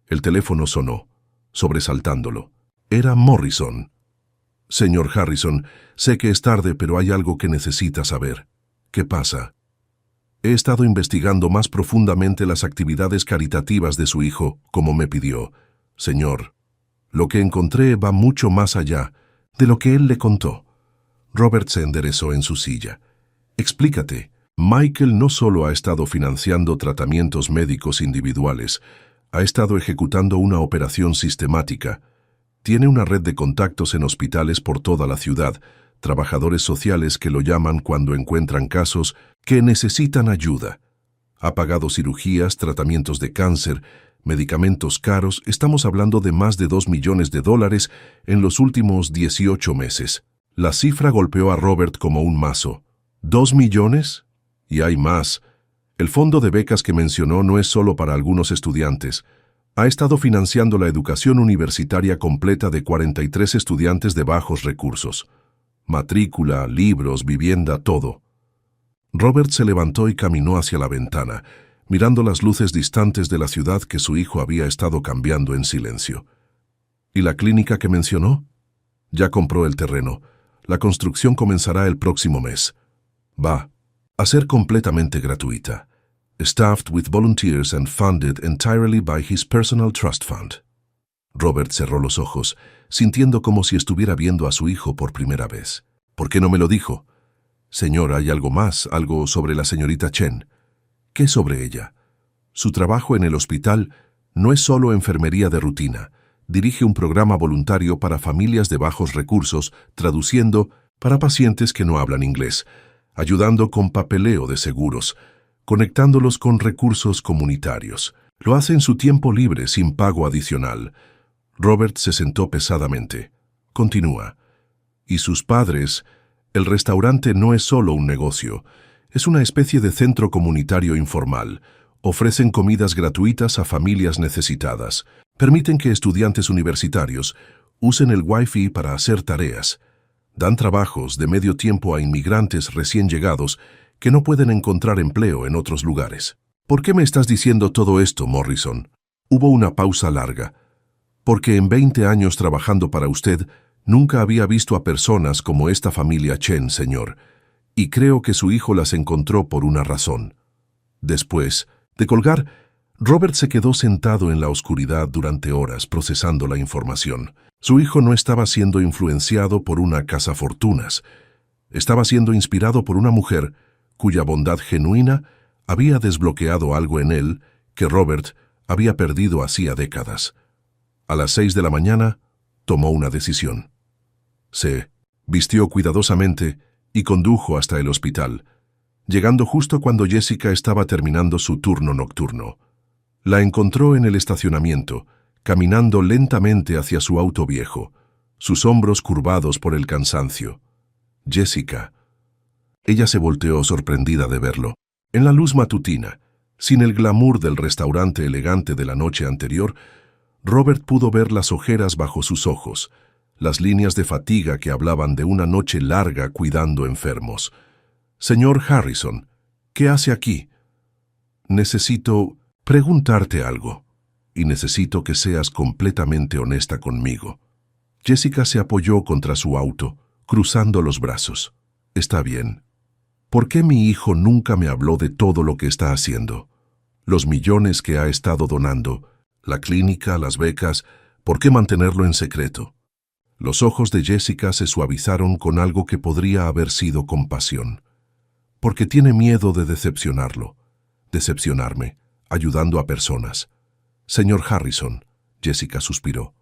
El teléfono sonó, sobresaltándolo. Era Morrison. «Señor Harrison, sé que es tarde, pero hay algo que necesita saber. ¿Qué pasa?» «He estado investigando más profundamente las actividades caritativas de su hijo, como me pidió. Señor, lo que encontré va mucho más allá de lo que él le contó». Robert se enderezó en su silla. «Explícate». Michael no solo ha estado financiando tratamientos médicos individuales, ha estado ejecutando una operación sistemática. Tiene una red de contactos en hospitales por toda la ciudad, trabajadores sociales que lo llaman cuando encuentran casos que necesitan ayuda. Ha pagado cirugías, tratamientos de cáncer, medicamentos caros. Estamos hablando de más de $2 millones en los últimos 18 meses. La cifra golpeó a Robert como un mazo. ¿2 millones? Y hay más. El fondo de becas que mencionó no es solo para algunos estudiantes. Ha estado financiando la educación universitaria completa de 43 estudiantes de bajos recursos. Matrícula, libros, vivienda, todo. Robert se levantó y caminó hacia la ventana, mirando las luces distantes de la ciudad que su hijo había estado cambiando en silencio. ¿Y la clínica que mencionó? Ya compró el terreno. La construcción comenzará el próximo mes. Va a ser completamente gratuita. Staffed with volunteers and funded entirely by his personal trust fund. Robert cerró los ojos, sintiendo como si estuviera viendo a su hijo por primera vez. ¿Por qué no me lo dijo? Señor, hay algo más, algo sobre la señorita Chen. ¿Qué sobre ella? Su trabajo en el hospital no es solo enfermería de rutina. Dirige un programa voluntario para familias de bajos recursos, traduciendo para pacientes que no hablan inglés, ayudando con papeleo de seguros, conectándolos con recursos comunitarios. Lo hace en su tiempo libre, sin pago adicional. Robert se sentó pesadamente. Continúa. Y sus padres, el restaurante no es solo un negocio, es una especie de centro comunitario informal. Ofrecen comidas gratuitas a familias necesitadas. Permiten que estudiantes universitarios usen el Wi-Fi para hacer tareas. Dan trabajos de medio tiempo a inmigrantes recién llegados que no pueden encontrar empleo en otros lugares. ¿Por qué me estás diciendo todo esto, Morrison? Hubo una pausa larga. Porque en 20 años trabajando para usted, nunca había visto a personas como esta familia Chen, señor. Y creo que su hijo las encontró por una razón. Después de colgar, Robert se quedó sentado en la oscuridad durante horas procesando la información. Su hijo no estaba siendo influenciado por una cazafortunas. Estaba siendo inspirado por una mujer cuya bondad genuina había desbloqueado algo en él que Robert había perdido hacía décadas. A las 6 de la mañana, tomó una decisión. Se vistió cuidadosamente y condujo hasta el hospital, llegando justo cuando Jessica estaba terminando su turno nocturno. La encontró en el estacionamiento, caminando lentamente hacia su auto viejo, sus hombros curvados por el cansancio. Jessica. Ella se volteó sorprendida de verlo. En la luz matutina, sin el glamour del restaurante elegante de la noche anterior, Robert pudo ver las ojeras bajo sus ojos, las líneas de fatiga que hablaban de una noche larga cuidando enfermos. «Señor Harrison, ¿qué hace aquí?» «Necesito preguntarte algo, y necesito que seas completamente honesta conmigo». Jessica se apoyó contra su auto, cruzando los brazos. «Está bien. ¿Por qué mi hijo nunca me habló de todo lo que está haciendo? Los millones que ha estado donando, la clínica, las becas, ¿por qué mantenerlo en secreto?» Los ojos de Jessica se suavizaron con algo que podría haber sido compasión. «Porque tiene miedo de decepcionarme, ayudando a personas». «Señor Harrison», Jessica suspiró,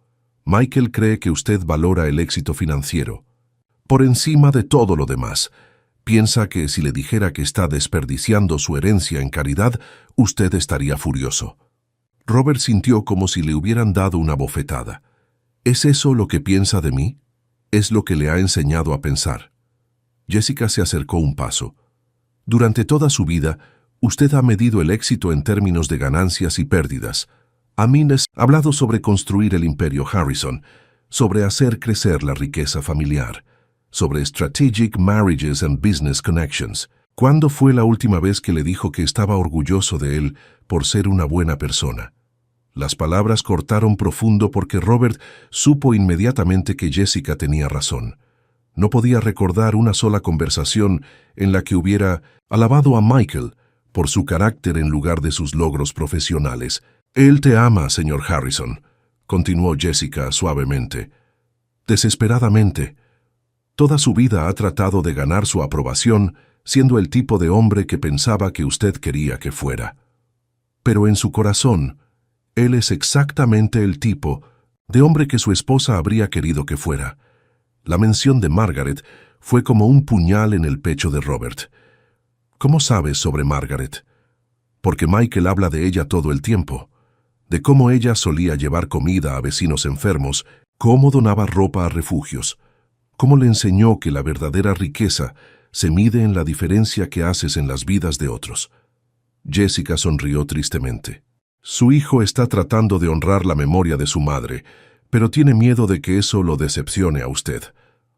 «Michael cree que usted valora el éxito financiero. por encima de todo lo demás. Piensa que si le dijera que está desperdiciando su herencia en caridad, usted estaría furioso. Robert sintió como si le hubieran dado una bofetada. ¿Es eso lo que piensa de mí? ¿Es lo que le ha enseñado a pensar? Jessica se acercó un paso. Durante toda su vida, usted ha medido el éxito en términos de ganancias y pérdidas. Amin ha hablado sobre construir el imperio Harrison, sobre hacer crecer la riqueza familiar, sobre strategic marriages and business connections. ¿Cuándo fue la última vez que le dijo que estaba orgulloso de él por ser una buena persona? Las palabras cortaron profundo porque Robert supo inmediatamente que Jessica tenía razón. No podía recordar una sola conversación en la que hubiera alabado a Michael por su carácter en lugar de sus logros profesionales. «Él te ama, señor Harrison», continuó Jessica suavemente. «Desesperadamente. Toda su vida ha tratado de ganar su aprobación, siendo el tipo de hombre que pensaba que usted quería que fuera. Pero en su corazón, él es exactamente el tipo de hombre que su esposa habría querido que fuera». La mención de Margaret fue como un puñal en el pecho de Robert. «¿Cómo sabes sobre Margaret?» «Porque Michael habla de ella todo el tiempo, de cómo ella solía llevar comida a vecinos enfermos, cómo donaba ropa a refugios, cómo le enseñó que la verdadera riqueza se mide en la diferencia que haces en las vidas de otros». Jessica sonrió tristemente. «Su hijo está tratando de honrar la memoria de su madre, pero tiene miedo de que eso lo decepcione a usted».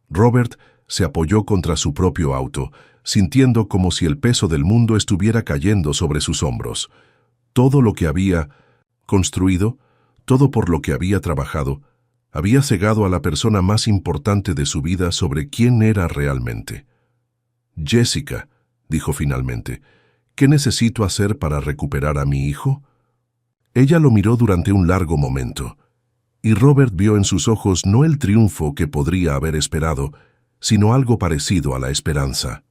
Robert se apoyó contra su propio auto, sintiendo como si el peso del mundo estuviera cayendo sobre sus hombros. Todo lo que había construido, todo por lo que había trabajado, había cegado a la persona más importante de su vida sobre quién era realmente. «Jessica», dijo finalmente, «¿qué necesito hacer para recuperar a mi hijo?» Ella lo miró durante un largo momento, y Robert vio en sus ojos no el triunfo que podría haber esperado, sino algo parecido a la esperanza.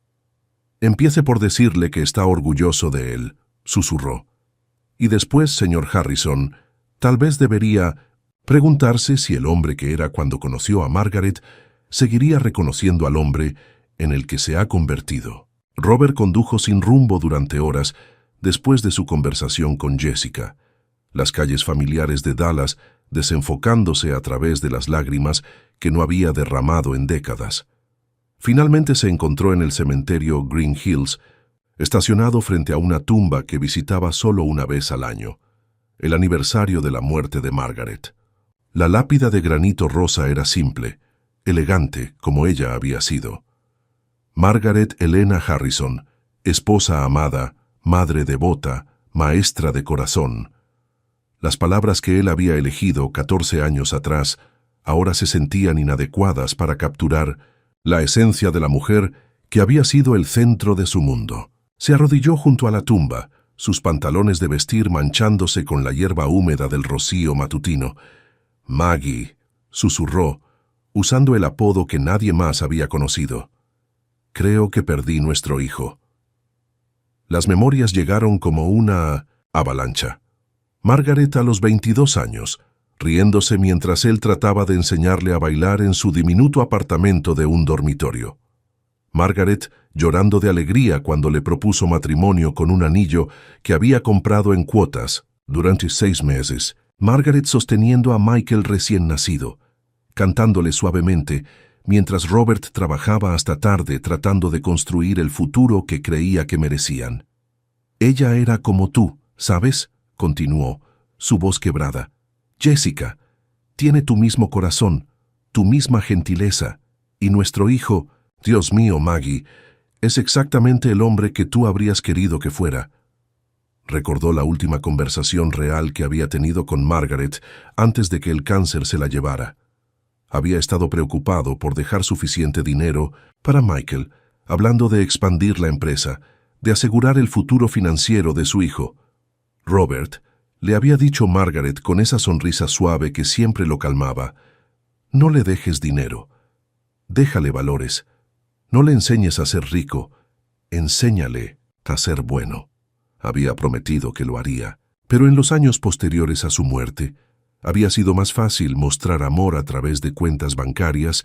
«Empiece por decirle que está orgulloso de él», susurró. «Y después, señor Harrison, tal vez debería preguntarse si el hombre que era cuando conoció a Margaret seguiría reconociendo al hombre en el que se ha convertido». Robert condujo sin rumbo durante horas después de su conversación con Jessica. Las calles familiares de Dallas desenfocándose a través de las lágrimas que no había derramado en décadas. Finalmente se encontró en el cementerio Green Hills, estacionado frente a una tumba que visitaba solo una vez al año, el aniversario de la muerte de Margaret. La lápida de granito rosa era simple, elegante como ella había sido. Margaret Elena Harrison, esposa amada, madre devota, maestra de corazón. Las palabras que él había elegido 14 años atrás ahora se sentían inadecuadas para capturar la esencia de la mujer que había sido el centro de su mundo. Se arrodilló junto a la tumba, sus pantalones de vestir manchándose con la hierba húmeda del rocío matutino. «Maggie», susurró, usando el apodo que nadie más había conocido. «Creo que perdí nuestro hijo». Las memorias llegaron como una avalancha. Margaret a los 22 años, riéndose mientras él trataba de enseñarle a bailar en su diminuto apartamento de un dormitorio. Margaret llorando de alegría cuando le propuso matrimonio con un anillo que había comprado en cuotas durante 6 meses. Margaret sosteniendo a Michael recién nacido, cantándole suavemente, mientras Robert trabajaba hasta tarde tratando de construir el futuro que creía que merecían. «Ella era como tú, ¿sabes?», continuó, su voz quebrada. «Jessica, tiene tu mismo corazón, tu misma gentileza, y nuestro hijo, Dios mío, Maggie, es exactamente el hombre que tú habrías querido que fuera». Recordó la última conversación real que había tenido con Margaret antes de que el cáncer se la llevara. Había estado preocupado por dejar suficiente dinero para Michael, hablando de expandir la empresa, de asegurar el futuro financiero de su hijo. Robert le había dicho Margaret con esa sonrisa suave que siempre lo calmaba: «No le dejes dinero, déjale valores, no le enseñes a ser rico, enséñale a ser bueno». Había prometido que lo haría, pero en los años posteriores a su muerte, había sido más fácil mostrar amor a través de cuentas bancarias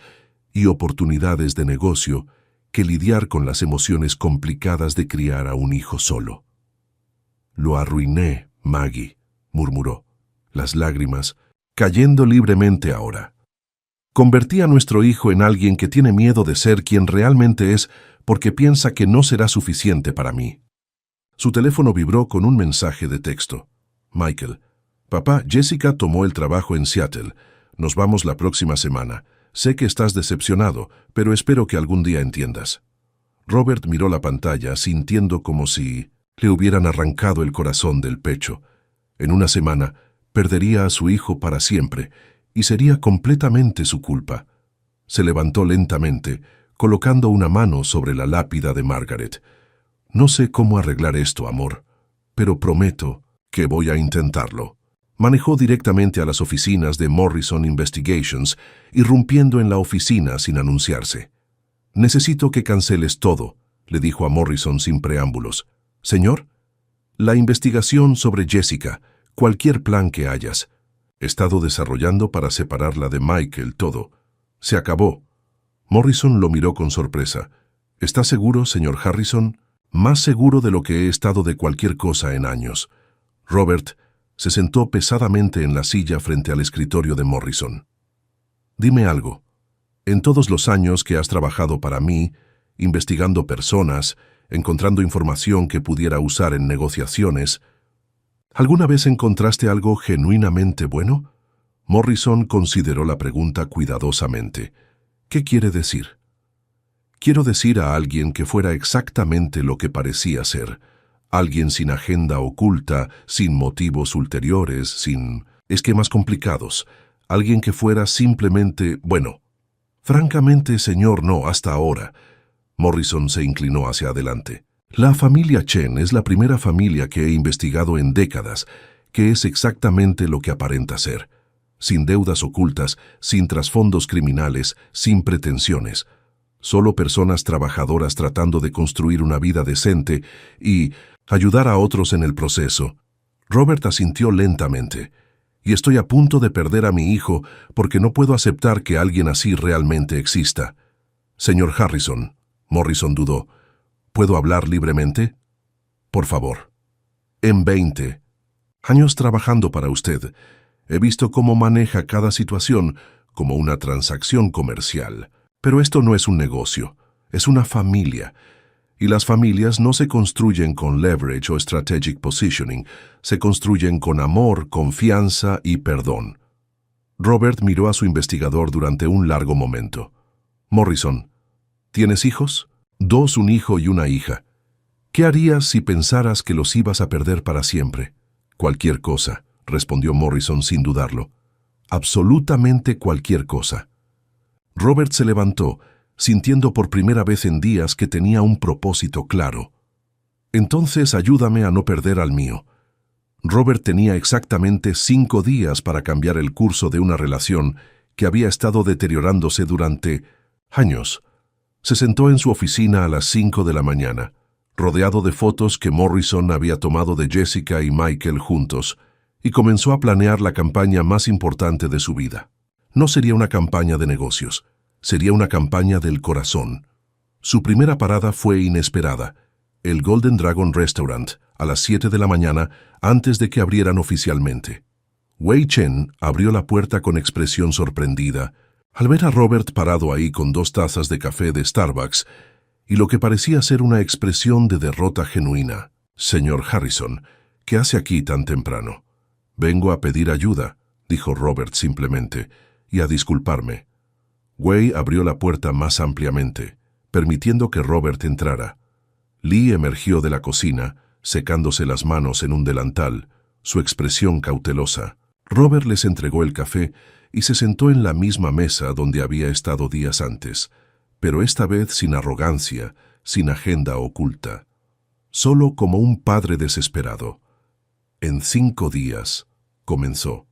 y oportunidades de negocio que lidiar con las emociones complicadas de criar a un hijo solo. Lo arruiné, Maggie, murmuró, las lágrimas cayendo libremente ahora. Convertí a nuestro hijo en alguien que tiene miedo de ser quien realmente es porque piensa que no será suficiente para mí. Su teléfono vibró con un mensaje de texto. Michael, papá, Jessica tomó el trabajo en Seattle. Nos vamos la próxima semana. Sé que estás decepcionado, pero espero que algún día entiendas. Robert miró la pantalla sintiendo como si le hubieran arrancado el corazón del pecho. En una semana, perdería a su hijo para siempre y sería completamente su culpa. Se levantó lentamente, colocando una mano sobre la lápida de Margaret. No sé cómo arreglar esto, amor, pero prometo que voy a intentarlo. Manejó directamente a las oficinas de Morrison Investigations, irrumpiendo en la oficina sin anunciarse. Necesito que canceles todo, le dijo a Morrison sin preámbulos. Señor, la investigación sobre Jessica, cualquier plan que hayas. He estado desarrollando para separarla de Michael, todo. Se acabó. Morrison lo miró con sorpresa. ¿Está seguro, señor Harrison? Más seguro de lo que he estado de cualquier cosa en años. Robert se sentó pesadamente en la silla frente al escritorio de Morrison. Dime algo. En todos los años que has trabajado para mí, investigando personas, encontrando información que pudiera usar en negociaciones, ¿alguna vez encontraste algo genuinamente bueno? Morrison consideró la pregunta cuidadosamente. ¿Qué quiere decir? Quiero decir a alguien que fuera exactamente lo que parecía ser. Alguien sin agenda oculta, sin motivos ulteriores, sin esquemas complicados. Alguien que fuera simplemente bueno. Francamente, señor, no, hasta ahora. Morrison se inclinó hacia adelante. La familia Chen es la primera familia que he investigado en décadas, que es exactamente lo que aparenta ser. Sin deudas ocultas, sin trasfondos criminales, sin pretensiones. Solo personas trabajadoras tratando de construir una vida decente y ayudar a otros en el proceso. Robert asintió lentamente. Y estoy a punto de perder a mi hijo porque no puedo aceptar que alguien así realmente exista. Señor Harrison, Morrison dudó. ¿Puedo hablar libremente? Por favor. En 20 años trabajando para usted, he visto cómo maneja cada situación como una transacción comercial. Pero esto no es un negocio, es una familia. Y las familias no se construyen con leverage o strategic positioning, se construyen con amor, confianza y perdón. Robert miró a su investigador durante un largo momento. Morrison, ¿tienes hijos? 2, un hijo y una hija. ¿Qué harías si pensaras que los ibas a perder para siempre? Cualquier cosa, respondió Morrison sin dudarlo. Absolutamente cualquier cosa. Robert se levantó, sintiendo por primera vez en días que tenía un propósito claro. Entonces ayúdame a no perder al mío. Robert tenía exactamente 5 días para cambiar el curso de una relación que había estado deteriorándose durante años. Se sentó en su oficina a las 5 de la mañana, rodeado de fotos que Morrison había tomado de Jessica y Michael juntos, y comenzó a planear la campaña más importante de su vida. No sería una campaña de negocios, sería una campaña del corazón. Su primera parada fue inesperada, el Golden Dragon Restaurant, a las 7 de la mañana antes de que abrieran oficialmente. Wei Chen abrió la puerta con expresión sorprendida al ver a Robert parado ahí con 2 tazas de café de Starbucks y lo que parecía ser una expresión de derrota genuina. Señor Harrison, ¿qué hace aquí tan temprano? Vengo a pedir ayuda, dijo Robert simplemente, y a disculparme. Wei abrió la puerta más ampliamente, permitiendo que Robert entrara. Lee emergió de la cocina, secándose las manos en un delantal, su expresión cautelosa. Robert les entregó el café y se sentó en la misma mesa donde había estado días antes, pero esta vez sin arrogancia, sin agenda oculta. Solo como un padre desesperado. En 5 días, comenzó,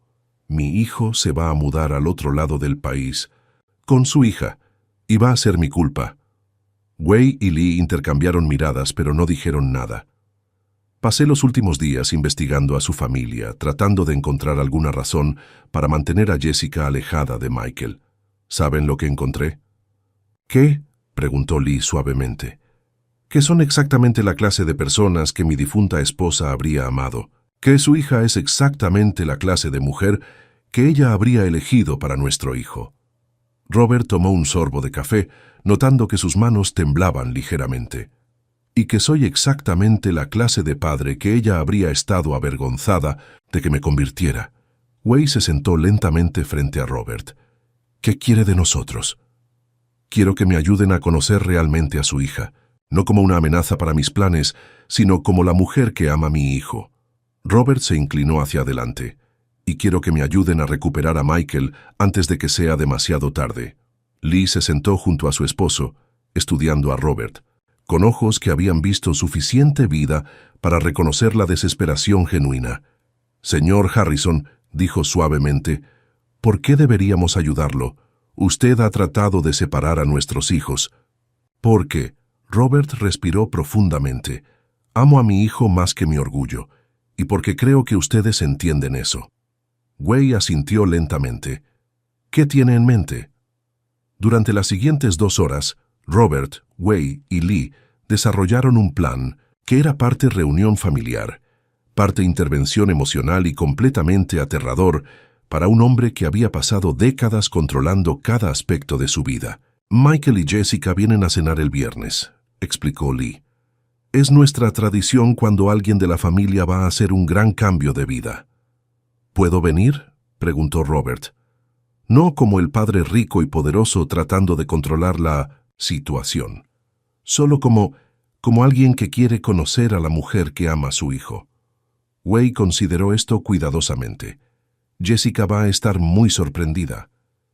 mi hijo se va a mudar al otro lado del país, con su hija, y va a ser mi culpa. Wei y Lee intercambiaron miradas, pero no dijeron nada. Pasé los últimos días investigando a su familia, tratando de encontrar alguna razón para mantener a Jessica alejada de Michael. ¿Saben lo que encontré? ¿Qué? Preguntó Lee suavemente. Que son exactamente la clase de personas que mi difunta esposa habría amado, que su hija es exactamente la clase de mujer que ella habría elegido para nuestro hijo. Robert tomó un sorbo de café, notando que sus manos temblaban ligeramente. Y que soy exactamente la clase de padre que ella habría estado avergonzada de que me convirtiera. Wei se sentó lentamente frente a Robert. ¿Qué quiere de nosotros? Quiero que me ayuden a conocer realmente a su hija, no como una amenaza para mis planes, sino como la mujer que ama a mi hijo. Robert se inclinó hacia adelante. Y quiero que me ayuden a recuperar a Michael antes de que sea demasiado tarde. Lee se sentó junto a su esposo, estudiando a Robert, con ojos que habían visto suficiente vida para reconocer la desesperación genuina. Señor Harrison, dijo suavemente, ¿por qué deberíamos ayudarlo? Usted ha tratado de separar a nuestros hijos. Porque, Robert respiró profundamente, amo a mi hijo más que mi orgullo, y porque creo que ustedes entienden eso. Wei asintió lentamente. ¿Qué tiene en mente? Durante las siguientes 2 horas, Robert, Wei y Lee desarrollaron un plan que era parte reunión familiar, parte intervención emocional y completamente aterrador para un hombre que había pasado décadas controlando cada aspecto de su vida. Michael y Jessica vienen a cenar el viernes, explicó Lee. Es nuestra tradición cuando alguien de la familia va a hacer un gran cambio de vida. ¿Puedo venir?, preguntó Robert. No como el padre rico y poderoso tratando de controlar la situación, solo como alguien que quiere conocer a la mujer que ama a su hijo. Wei consideró esto cuidadosamente. Jessica va a estar muy sorprendida.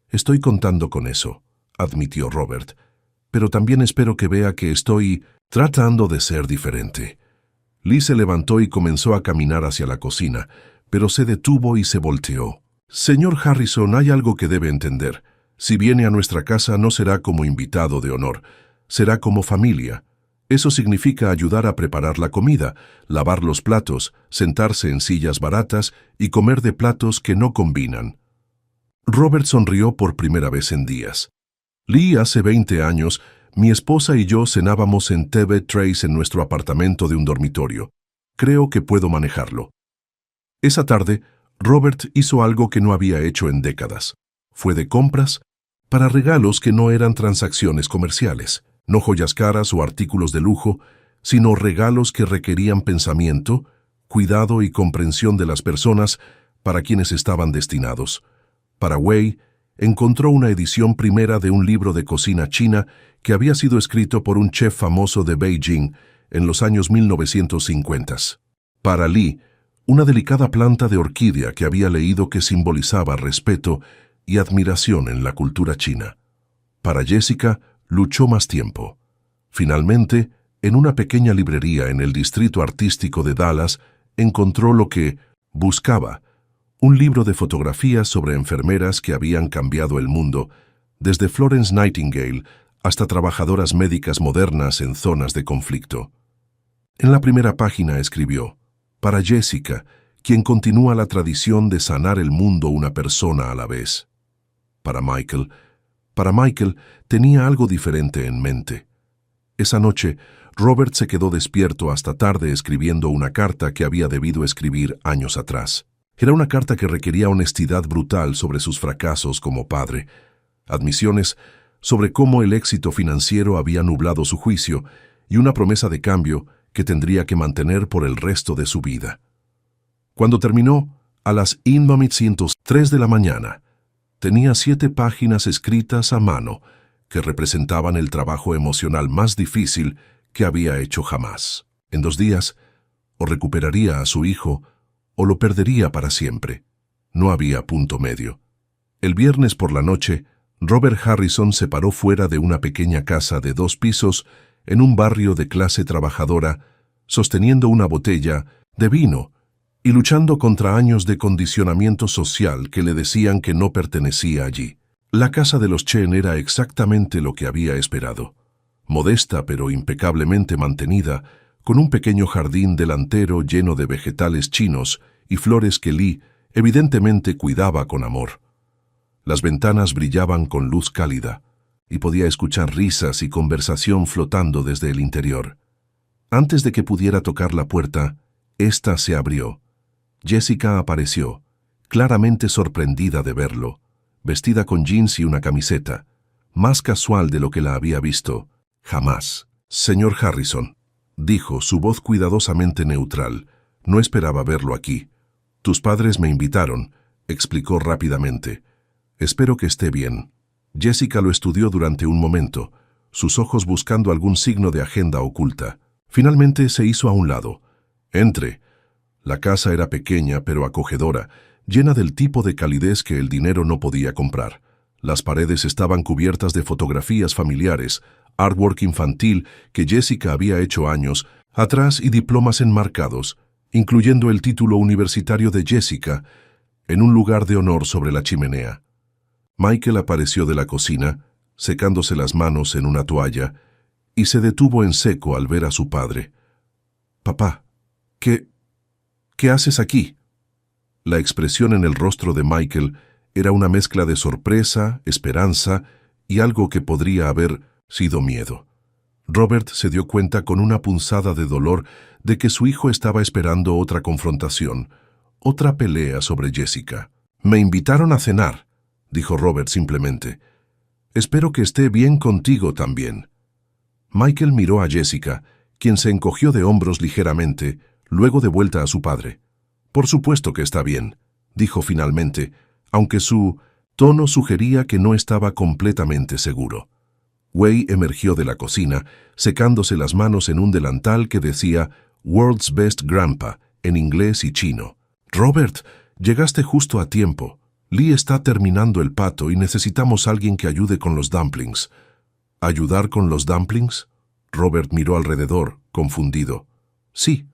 Estoy contando con eso, admitió Robert, pero también espero que vea que estoy tratando de ser diferente. Lee se levantó y comenzó a caminar hacia la cocina, pero se detuvo y se volteó. Señor Harrison, hay algo que debe entender. Si viene a nuestra casa no será como invitado de honor, será como familia. Eso significa ayudar a preparar la comida, lavar los platos, sentarse en sillas baratas y comer de platos que no combinan. Robert sonrió por primera vez en días. Lee, hace 20 años, mi esposa y yo cenábamos en TV Trace en nuestro apartamento de un dormitorio. Creo que puedo manejarlo. Esa tarde, Robert hizo algo que no había hecho en décadas. Fue de compras para regalos que no eran transacciones comerciales, no joyas caras o artículos de lujo, sino regalos que requerían pensamiento, cuidado y comprensión de las personas para quienes estaban destinados. Para Wei, encontró una edición primera de un libro de cocina china que había sido escrito por un chef famoso de Beijing en los años 1950. Para Lee, una delicada planta de orquídea que había leído que simbolizaba respeto y admiración en la cultura china. Para Jessica, luchó más tiempo. Finalmente, en una pequeña librería en el distrito artístico de Dallas, encontró lo que buscaba: un libro de fotografías sobre enfermeras que habían cambiado el mundo, desde Florence Nightingale hasta trabajadoras médicas modernas en zonas de conflicto. En la primera página escribió: para Jessica, quien continúa la tradición de sanar el mundo una persona a la vez. Para Michael tenía algo diferente en mente. Esa noche, Robert se quedó despierto hasta tarde escribiendo una carta que había debido escribir años atrás. Era una carta que requería honestidad brutal sobre sus fracasos como padre, admisiones sobre cómo el éxito financiero había nublado su juicio y una promesa de cambio que tendría que mantener por el resto de su vida. Cuando terminó, a las 3 de la mañana, tenía 7 páginas escritas a mano que representaban el trabajo emocional más difícil que había hecho jamás. En 2 días, o recuperaría a su hijo, o lo perdería para siempre. No había punto medio. El viernes por la noche, Robert Harrison se paró fuera de una pequeña casa de 2 pisos en un barrio de clase trabajadora, sosteniendo una botella de vino y luchando contra años de condicionamiento social que le decían que no pertenecía allí. La casa de los Chen era exactamente lo que había esperado. Modesta pero impecablemente mantenida, con un pequeño jardín delantero lleno de vegetales chinos y flores que Lee evidentemente cuidaba con amor. Las ventanas brillaban con luz cálida. y podía escuchar risas y conversación flotando desde el interior. Antes de que pudiera tocar la puerta, ésta se abrió. Jessica apareció, claramente sorprendida de verlo, vestida con jeans y una camiseta, más casual de lo que la había visto, jamás. «Señor Harrison», dijo, su voz cuidadosamente neutral, «no esperaba verlo aquí. Tus padres me invitaron», explicó rápidamente. «Espero que esté bien». Jessica lo estudió durante un momento, sus ojos buscando algún signo de agenda oculta. Finalmente se hizo a un lado. «Entre». La casa era pequeña pero acogedora, llena del tipo de calidez que el dinero no podía comprar. Las paredes estaban cubiertas de fotografías familiares, artwork infantil que Jessica había hecho años atrás y diplomas enmarcados, incluyendo el título universitario de Jessica, en un lugar de honor sobre la chimenea. Michael apareció de la cocina, secándose las manos en una toalla, y se detuvo en seco al ver a su padre. «Papá, ¿qué haces aquí?» La expresión en el rostro de Michael era una mezcla de sorpresa, esperanza y algo que podría haber sido miedo. Robert se dio cuenta con una punzada de dolor de que su hijo estaba esperando otra confrontación, otra pelea sobre Jessica. «Me invitaron a cenar», dijo Robert simplemente. «Espero que esté bien contigo también». Michael miró a Jessica, quien se encogió de hombros ligeramente, luego de vuelta a su padre. «Por supuesto que está bien», dijo finalmente, aunque su tono sugería que no estaba completamente seguro. Wei emergió de la cocina, secándose las manos en un delantal que decía «World's Best Grandpa» en inglés y chino. «Robert, llegaste justo a tiempo. Lee está terminando el pato y necesitamos alguien que ayude con los dumplings». «¿Ayudar con los dumplings?» Robert miró alrededor, confundido. «Sí».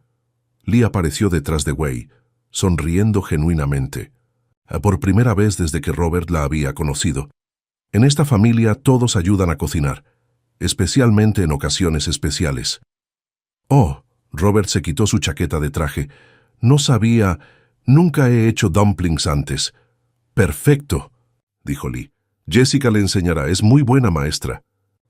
Lee apareció detrás de Wei, sonriendo genuinamente. Por primera vez desde que Robert la había conocido. En esta familia todos ayudan a cocinar, especialmente en ocasiones especiales. «Oh», Robert se quitó su chaqueta de traje. «No sabía, nunca he hecho dumplings antes». «Perfecto», dijo Lee. «Jessica le enseñará, es muy buena maestra».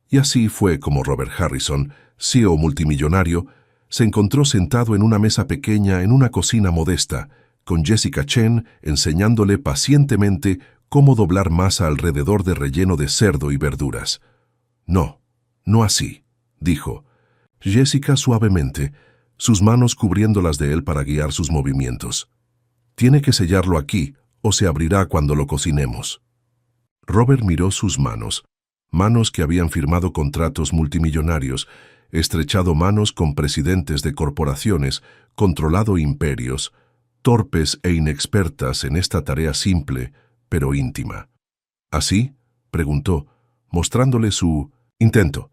Y así fue como Robert Harrison, CEO multimillonario, se encontró sentado en una mesa pequeña en una cocina modesta, con Jessica Chen enseñándole pacientemente cómo doblar masa alrededor de relleno de cerdo y verduras. «No, no así», dijo. Jessica suavemente, sus manos cubriendo las de él para guiar sus movimientos. «Tiene que sellarlo aquí, o se abrirá cuando lo cocinemos». Robert miró sus manos que habían firmado contratos multimillonarios, estrechado manos con presidentes de corporaciones, controlado imperios, torpes e inexpertas en esta tarea simple, pero íntima. «¿Así?», preguntó, mostrándole su intento.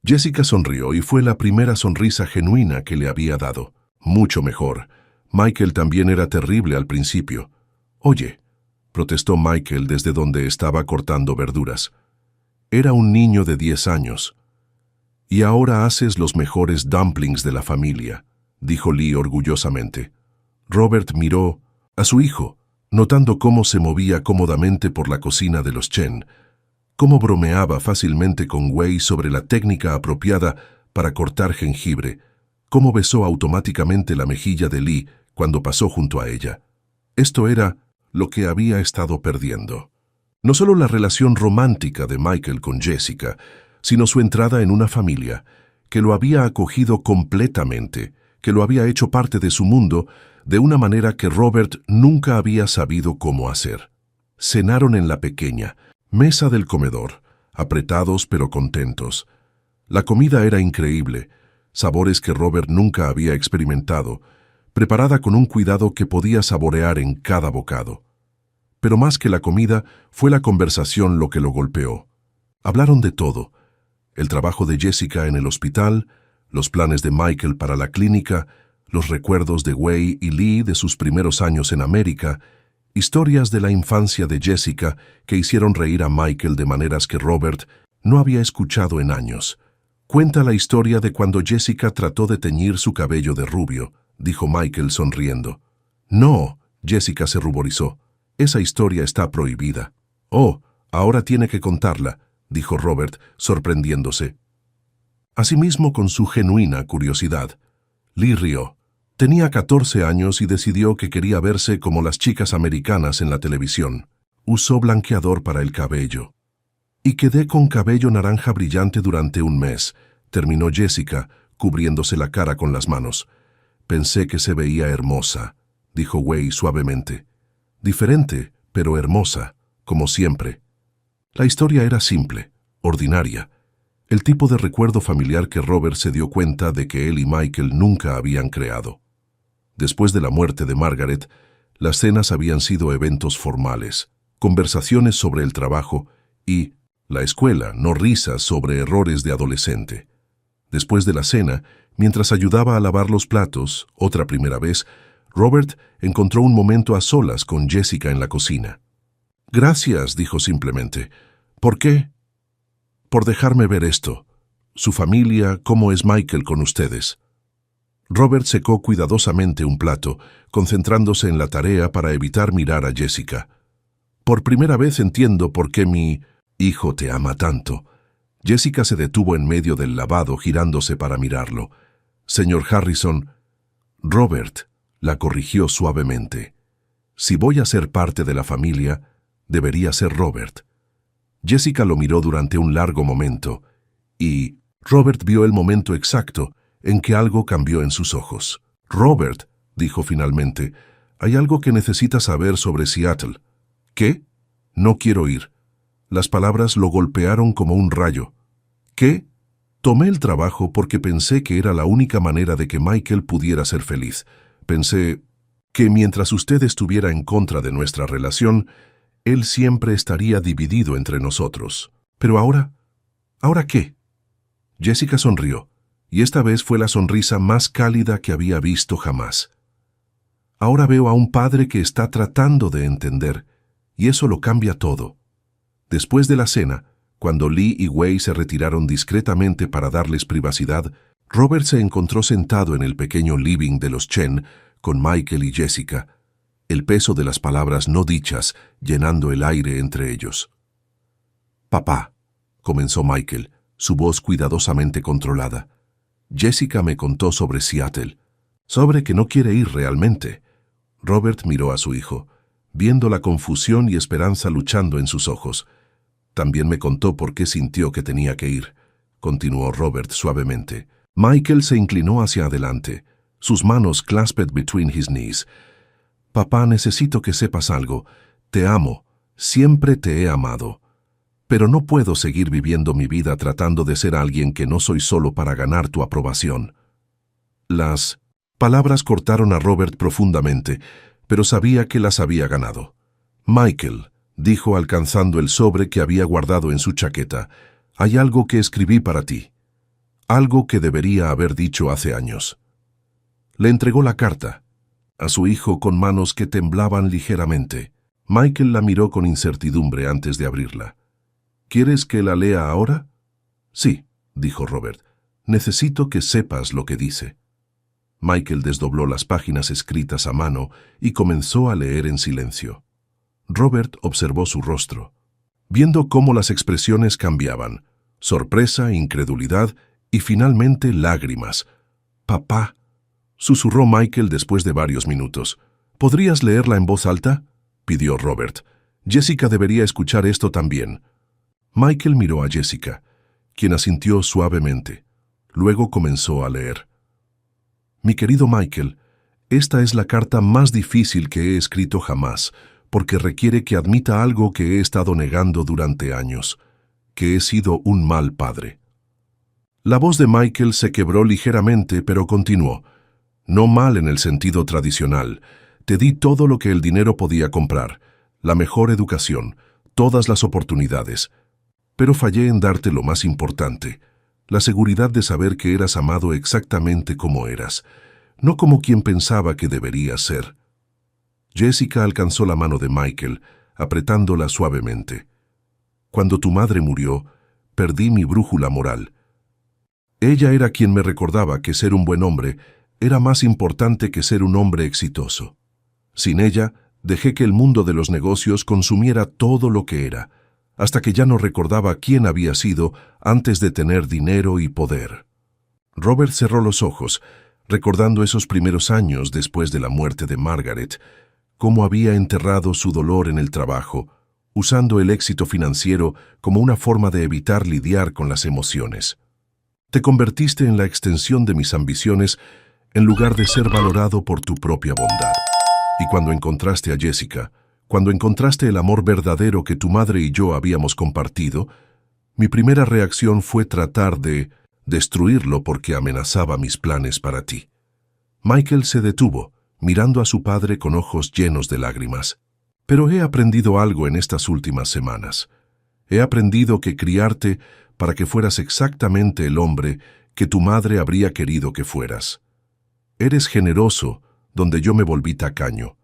Jessica sonrió y fue la primera sonrisa genuina que le había dado. Mucho mejor. Michael también era terrible al principio. «Oye», protestó Michael desde donde estaba cortando verduras. Era un niño de 10 años. «Y ahora haces los mejores dumplings de la familia», dijo Lee orgullosamente. Robert miró a su hijo, notando cómo se movía cómodamente por la cocina de los Chen, cómo bromeaba fácilmente con Wei sobre la técnica apropiada para cortar jengibre, cómo besó automáticamente la mejilla de Lee cuando pasó junto a ella. Esto era lo que había estado perdiendo. No solo la relación romántica de Michael con Jessica, sino su entrada en una familia que lo había acogido completamente, que lo había hecho parte de su mundo de una manera que Robert nunca había sabido cómo hacer. Cenaron en la pequeña mesa del comedor, apretados pero contentos. La comida era increíble, sabores que Robert nunca había experimentado, preparada con un cuidado que podía saborear en cada bocado. Pero más que la comida, fue la conversación lo que lo golpeó. Hablaron de todo: el trabajo de Jessica en el hospital, los planes de Michael para la clínica, los recuerdos de Wei y Lee de sus primeros años en América, historias de la infancia de Jessica que hicieron reír a Michael de maneras que Robert no había escuchado en años. «Cuenta la historia de cuando Jessica trató de teñir su cabello de rubio», dijo Michael sonriendo. «No», Jessica se ruborizó. «Esa historia está prohibida». «Oh, ahora tiene que contarla», dijo Robert, sorprendiéndose. Asimismo, con su genuina curiosidad, Lee rió. Tenía 14 años y decidió que quería verse como las chicas americanas en la televisión. Usó blanqueador para el cabello. Y quedé con cabello naranja brillante durante un mes, terminó Jessica, cubriéndose la cara con las manos. Pensé que se veía hermosa, dijo Wei suavemente. Diferente, pero hermosa, como siempre. La historia era simple, ordinaria. El tipo de recuerdo familiar que Robert se dio cuenta de que él y Michael nunca habían creado. Después de la muerte de Margaret, las cenas habían sido eventos formales, conversaciones sobre el trabajo y la escuela, no risas sobre errores de adolescente. Después de la cena, mientras ayudaba a lavar los platos, otra primera vez, Robert encontró un momento a solas con Jessica en la cocina. «Gracias», dijo simplemente. «¿Por qué?» «Por dejarme ver esto. Su familia, ¿cómo es Michael con ustedes?» Robert secó cuidadosamente un plato, concentrándose en la tarea para evitar mirar a Jessica. «Por primera vez entiendo por qué mi hijo te ama tanto». Jessica se detuvo en medio del lavado, girándose para mirarlo. «Señor Harrison». «Robert», la corrigió suavemente. «Si voy a ser parte de la familia, debería ser Robert». Jessica lo miró durante un largo momento, y Robert vio el momento exacto en que algo cambió en sus ojos. «Robert», dijo finalmente, «hay algo que necesitas saber sobre Seattle». «¿Qué?» «No quiero ir». Las palabras lo golpearon como un rayo. «¿Qué?» «Tomé el trabajo porque pensé que era la única manera de que Michael pudiera ser feliz. Pensé que mientras usted estuviera en contra de nuestra relación, él siempre estaría dividido entre nosotros. Pero ahora, ¿ahora qué?» Jessica sonrió, y esta vez fue la sonrisa más cálida que había visto jamás. «Ahora veo a un padre que está tratando de entender, y eso lo cambia todo». Después de la cena, cuando Lee y Wei se retiraron discretamente para darles privacidad, Robert se encontró sentado en el pequeño living de los Chen con Michael y Jessica, el peso de las palabras no dichas llenando el aire entre ellos. «Papá», comenzó Michael, su voz cuidadosamente controlada. «Jessica me contó sobre Seattle, sobre que no quiere ir realmente». Robert miró a su hijo, viendo la confusión y esperanza luchando en sus ojos. «También me contó por qué sintió que tenía que ir», continuó Robert suavemente. Michael se inclinó hacia adelante, sus manos clasped between his knees. «Papá, necesito que sepas algo. Te amo, siempre te he amado. Pero no puedo seguir viviendo mi vida tratando de ser alguien que no soy solo para ganar tu aprobación». Las palabras cortaron a Robert profundamente, pero sabía que las había ganado. «Michael», dijo alcanzando el sobre que había guardado en su chaqueta, «hay algo que escribí para ti. Algo que debería haber dicho hace años». Le entregó la carta a su hijo con manos que temblaban ligeramente. Michael la miró con incertidumbre antes de abrirla. «¿Quieres que la lea ahora?» «Sí», dijo Robert. «Necesito que sepas lo que dice». Michael desdobló las páginas escritas a mano y comenzó a leer en silencio. Robert observó su rostro, viendo cómo las expresiones cambiaban: sorpresa, incredulidad y finalmente lágrimas. «Papá», susurró Michael después de varios minutos. «¿Podrías leerla en voz alta?», pidió Robert. «Jessica debería escuchar esto también». Michael miró a Jessica, quien asintió suavemente. Luego comenzó a leer. «Mi querido Michael, esta es la carta más difícil que he escrito jamás, porque requiere que admita algo que he estado negando durante años, que he sido un mal padre». La voz de Michael se quebró ligeramente, pero continuó. «No mal en el sentido tradicional. Te di todo lo que el dinero podía comprar, la mejor educación, todas las oportunidades. Pero fallé en darte lo más importante, la seguridad de saber que eras amado exactamente como eras, no como quien pensaba que deberías ser». Jessica alcanzó la mano de Michael, apretándola suavemente. «Cuando tu madre murió, perdí mi brújula moral. Ella era quien me recordaba que ser un buen hombre era más importante que ser un hombre exitoso. Sin ella, dejé que el mundo de los negocios consumiera todo lo que era, hasta que ya no recordaba quién había sido antes de tener dinero y poder. Robert cerró los ojos, recordando esos primeros años después de la muerte de Margaret, cómo había enterrado su dolor en el trabajo, usando el éxito financiero como una forma de evitar lidiar con las emociones. Te convertiste en la extensión de mis ambiciones en lugar de ser valorado por tu propia bondad. Y cuando encontraste a Jessica, cuando encontraste el amor verdadero que tu madre y yo habíamos compartido, mi primera reacción fue tratar de destruirlo porque amenazaba mis planes para ti. Michael se detuvo, mirando a su padre con ojos llenos de lágrimas. Pero he aprendido algo en estas últimas semanas. He aprendido que criarte para que fueras exactamente el hombre que tu madre habría querido que fueras. Eres generoso donde yo me volví tacaño.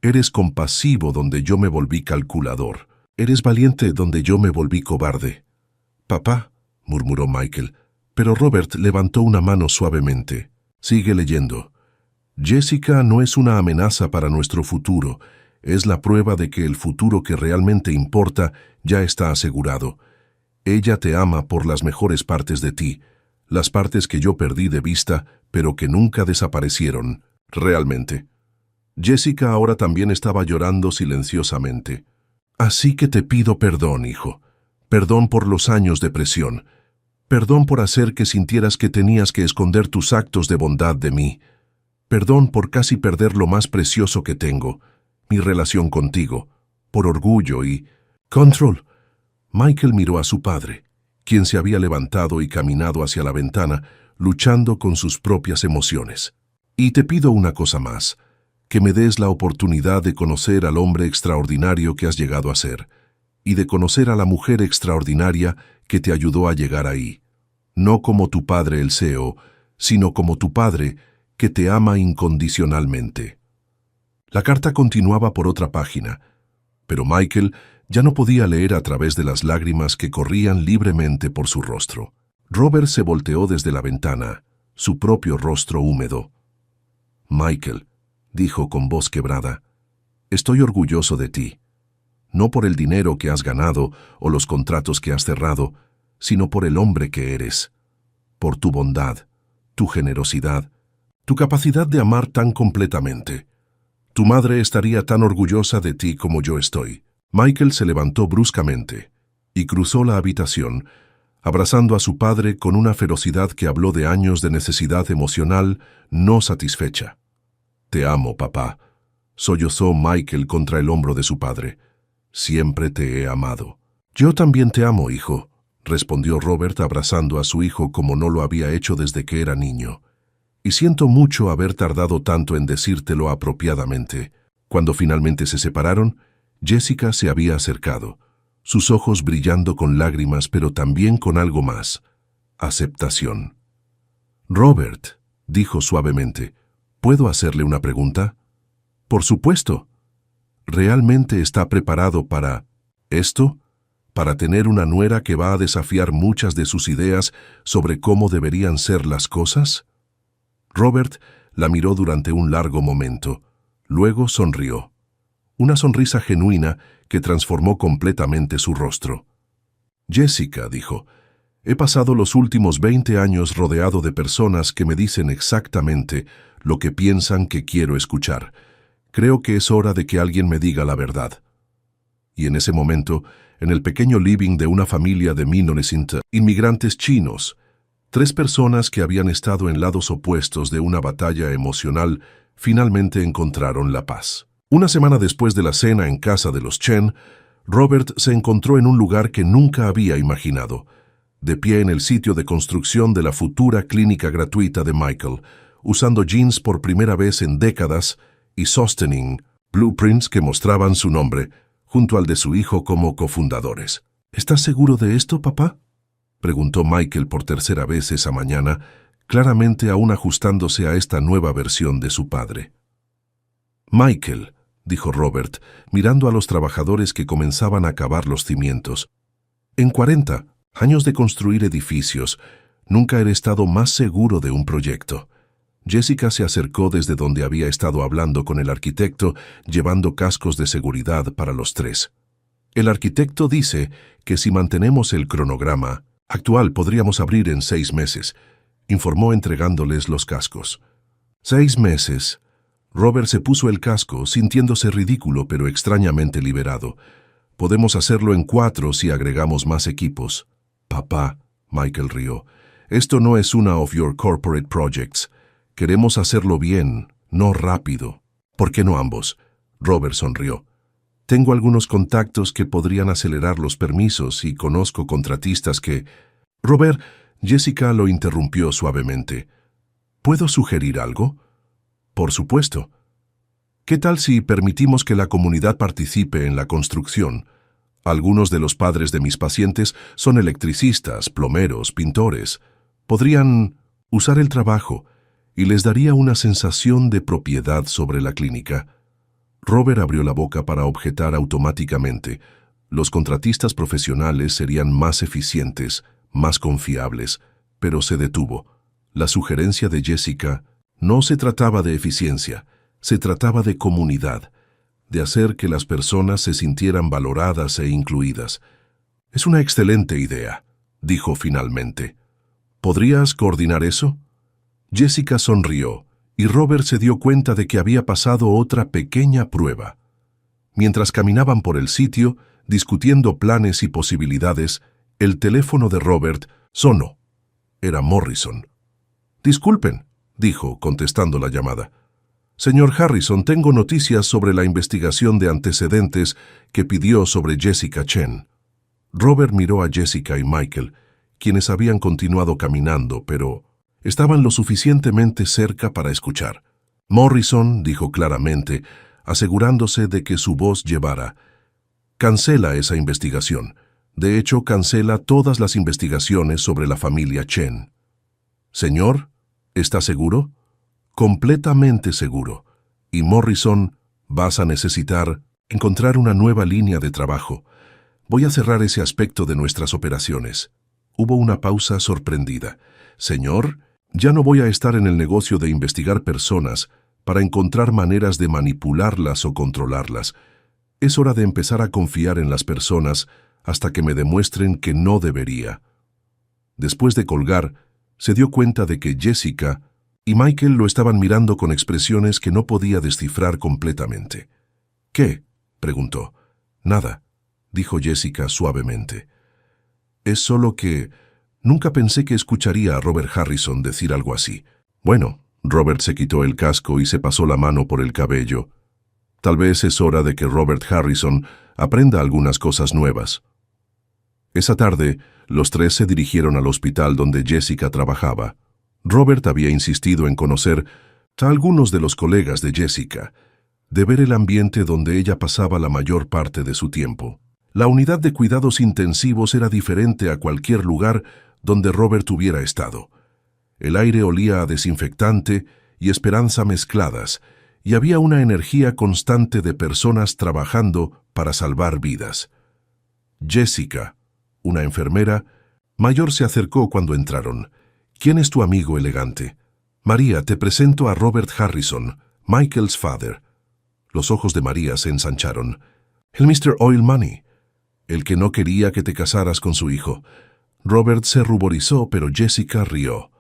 Eres compasivo donde yo me volví calculador. Eres valiente donde yo me volví cobarde. Papá, murmuró Michael, pero Robert levantó una mano suavemente. Sigue leyendo. Jessica no es una amenaza para nuestro futuro. Es la prueba de que el futuro que realmente importa ya está asegurado. Ella te ama por las mejores partes de ti, las partes que yo perdí de vista, pero que nunca desaparecieron, realmente. Jessica ahora también estaba llorando silenciosamente. Así que te pido perdón, hijo. Perdón por los años de presión. Perdón por hacer que sintieras que tenías que esconder tus actos de bondad de mí. Perdón por casi perder lo más precioso que tengo, mi relación contigo, por orgullo y... Control. Michael miró a su padre, quien se había levantado y caminado hacia la ventana, luchando con sus propias emociones. Y te pido una cosa más, que me des la oportunidad de conocer al hombre extraordinario que has llegado a ser, y de conocer a la mujer extraordinaria que te ayudó a llegar ahí. No como tu padre el CEO, sino como tu padre que te ama incondicionalmente. La carta continuaba por otra página, pero Michael ya no podía leer a través de las lágrimas que corrían libremente por su rostro. Robert se volteó desde la ventana, su propio rostro húmedo. Michael, dijo con voz quebrada, estoy orgulloso de ti, no por el dinero que has ganado o los contratos que has cerrado, sino por el hombre que eres, por tu bondad, tu generosidad, tu capacidad de amar tan completamente. Tu madre estaría tan orgullosa de ti como yo estoy. Michael se levantó bruscamente y cruzó la habitación, abrazando a su padre con una ferocidad que habló de años de necesidad emocional no satisfecha. Te amo, papá, sollozó Michael contra el hombro de su padre. Siempre te he amado. Yo también te amo, hijo, respondió Robert abrazando a su hijo como no lo había hecho desde que era niño. Y siento mucho haber tardado tanto en decírtelo apropiadamente. Cuando finalmente se separaron, Jessica se había acercado, sus ojos brillando con lágrimas, pero también con algo más: aceptación. Robert, dijo suavemente, ¿puedo hacerle una pregunta? Por supuesto. ¿Realmente está preparado para esto? ¿Para tener una nuera que va a desafiar muchas de sus ideas sobre cómo deberían ser las cosas? Robert la miró durante un largo momento, luego sonrió. Una sonrisa genuina que transformó completamente su rostro. Jessica, dijo, he pasado los últimos 20 años rodeado de personas que me dicen exactamente lo que piensan que quiero escuchar. Creo que es hora de que alguien me diga la verdad. Y en ese momento, en el pequeño living de una familia de inmigrantes chinos, 3 personas que habían estado en lados opuestos de una batalla emocional finalmente encontraron la paz. Una semana después de la cena en casa de los Chen, Robert se encontró en un lugar que nunca había imaginado, de pie en el sitio de construcción de la futura clínica gratuita de Michael, usando jeans por primera vez en décadas y sosteniendo blueprints que mostraban su nombre, junto al de su hijo como cofundadores. ¿Estás seguro de esto, papá?, preguntó Michael por tercera vez esa mañana, claramente aún ajustándose a esta nueva versión de su padre. Michael, dijo Robert, mirando a los trabajadores que comenzaban a cavar los cimientos. En 40 años de construir edificios, nunca he estado más seguro de un proyecto. Jessica se acercó desde donde había estado hablando con el arquitecto, llevando cascos de seguridad para los 3. El arquitecto dice que si mantenemos el cronograma actual podríamos abrir en 6 meses, informó entregándoles los cascos. 6 meses. Robert se puso el casco, sintiéndose ridículo pero extrañamente liberado. Podemos hacerlo en 4 si agregamos más equipos. Papá, Michael rió, esto no es una of your corporate projects. Queremos hacerlo bien, no rápido. ¿Por qué no ambos? Robert sonrió. Tengo algunos contactos que podrían acelerar los permisos y conozco contratistas que... Robert, Jessica lo interrumpió suavemente. ¿Puedo sugerir algo? Por supuesto. ¿Qué tal si permitimos que la comunidad participe en la construcción? Algunos de los padres de mis pacientes son electricistas, plomeros, pintores. Podrían usar el trabajo y les daría una sensación de propiedad sobre la clínica. Robert abrió la boca para objetar automáticamente. Los contratistas profesionales serían más eficientes, más confiables, pero se detuvo. La sugerencia de Jessica no se trataba de eficiencia, se trataba de comunidad, de hacer que las personas se sintieran valoradas e incluidas. Es una excelente idea, dijo finalmente. ¿Podrías coordinar eso? Jessica sonrió, y Robert se dio cuenta de que había pasado otra pequeña prueba. Mientras caminaban por el sitio, discutiendo planes y posibilidades, el teléfono de Robert sonó. Era Morrison. «Disculpen», dijo, contestando la llamada. «Señor Harrison, tengo noticias sobre la investigación de antecedentes que pidió sobre Jessica Chen». Robert miró a Jessica y Michael, quienes habían continuado caminando, pero estaban lo suficientemente cerca para escuchar. Morrison dijo claramente, asegurándose de que su voz llevara: «Cancela esa investigación. De hecho, cancela todas las investigaciones sobre la familia Chen». «Señor, ¿está seguro?» «Completamente seguro. Y Morrison, vas a necesitar encontrar una nueva línea de trabajo. Voy a cerrar ese aspecto de nuestras operaciones». Hubo una pausa sorprendida. «Señor, ya no voy a estar en el negocio de investigar personas para encontrar maneras de manipularlas o controlarlas. Es hora de empezar a confiar en las personas hasta que me demuestren que no debería». Después de colgar, se dio cuenta de que Jessica y Michael lo estaban mirando con expresiones que no podía descifrar completamente. «¿Qué?», preguntó. «Nada», dijo Jessica suavemente. «Es solo que nunca pensé que escucharía a Robert Harrison decir algo así». «Bueno», Robert se quitó el casco y se pasó la mano por el cabello. «Tal vez es hora de que Robert Harrison aprenda algunas cosas nuevas». Esa tarde, los 3 se dirigieron al hospital donde Jessica trabajaba. Robert había insistido en conocer a algunos de los colegas de Jessica, de ver el ambiente donde ella pasaba la mayor parte de su tiempo. La unidad de cuidados intensivos era diferente a cualquier lugar donde Robert hubiera estado. El aire olía a desinfectante y esperanza mezcladas, y había una energía constante de personas trabajando para salvar vidas. Jessica, una enfermera mayor, se acercó cuando entraron. «¿Quién es tu amigo elegante?» «María, te presento a Robert Harrison, Michael's father». Los ojos de María se ensancharon. «El Mr. Oil Money, el que no quería que te casaras con su hijo». Robert se ruborizó, pero Jessica rió.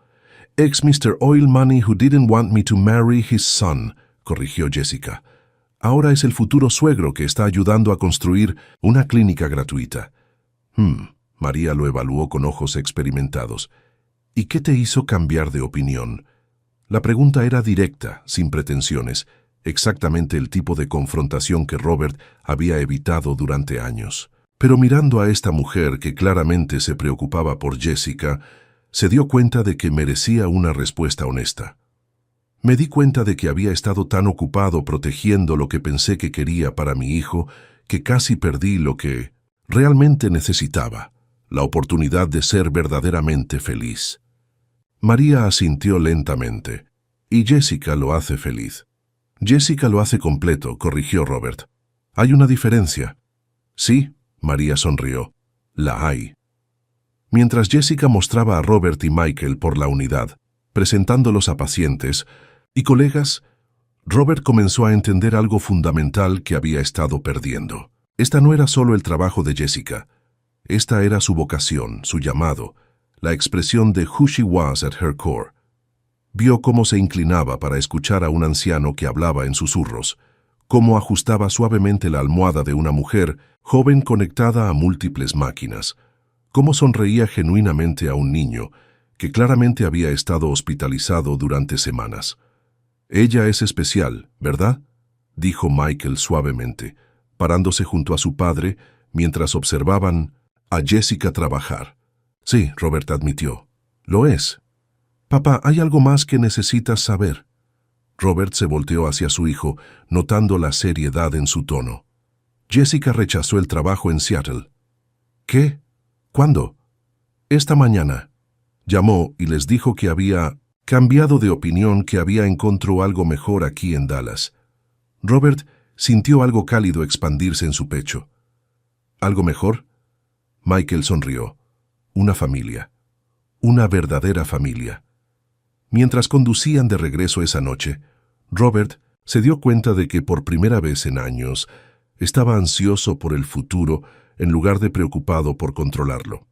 «Ex Mr. Oil Money who didn't want me to marry his son», corrigió Jessica. «Ahora es el futuro suegro que está ayudando a construir una clínica gratuita». María lo evaluó con ojos experimentados. «¿Y qué te hizo cambiar de opinión?» La pregunta era directa, sin pretensiones, exactamente el tipo de confrontación que Robert había evitado durante años. Pero mirando a esta mujer que claramente se preocupaba por Jessica, se dio cuenta de que merecía una respuesta honesta. «Me di cuenta de que había estado tan ocupado protegiendo lo que pensé que quería para mi hijo que casi perdí lo que realmente necesitaba, la oportunidad de ser verdaderamente feliz». María asintió lentamente. «Y Jessica lo hace feliz». «Jessica lo hace completo», corrigió Robert. «Hay una diferencia». «Sí», María sonrió. «La hay». Mientras Jessica mostraba a Robert y Michael por la unidad, presentándolos a pacientes y colegas, Robert comenzó a entender algo fundamental que había estado perdiendo. Esta no era solo el trabajo de Jessica. Esta era su vocación, su llamado, la expresión de who she was at her core. Vio cómo se inclinaba para escuchar a un anciano que hablaba en susurros, cómo ajustaba suavemente la almohada de una mujer joven conectada a múltiples máquinas, cómo sonreía genuinamente a un niño que claramente había estado hospitalizado durante semanas. «Ella es especial, ¿verdad?», dijo Michael suavemente, parándose junto a su padre mientras observaban a Jessica trabajar. «Sí», Robert admitió. «Lo es». «Papá, ¿hay algo más que necesitas saber?». Robert se volteó hacia su hijo, notando la seriedad en su tono. «Jessica rechazó el trabajo en Seattle». «¿Qué? ¿Cuándo?». «Esta mañana». Llamó y les dijo que había cambiado de opinión, que había encontrado algo mejor aquí en Dallas. Robert sintió algo cálido expandirse en su pecho. ¿Algo mejor? Michael sonrió. Una familia. Una verdadera familia. Mientras conducían de regreso esa noche, Robert se dio cuenta de que por primera vez en años estaba ansioso por el futuro en lugar de preocupado por controlarlo.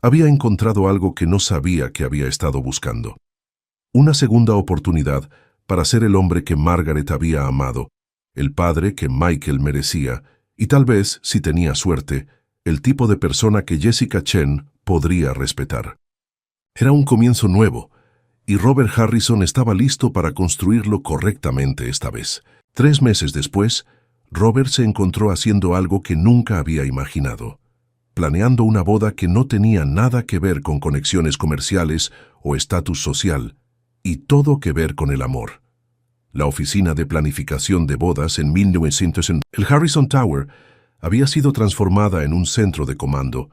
Había encontrado algo que no sabía que había estado buscando. Una segunda oportunidad para ser el hombre que Margaret había amado, el padre que Michael merecía y tal vez, si tenía suerte, el tipo de persona que Jessica Chen podría respetar. Era un comienzo nuevo, y Robert Harrison estaba listo para construirlo correctamente esta vez. 3 meses después, Robert se encontró haciendo algo que nunca había imaginado, planeando una boda que no tenía nada que ver con conexiones comerciales o estatus social, y todo que ver con el amor. La oficina de planificación de bodas en 1900 en el Harrison Tower había sido transformada en un centro de comando,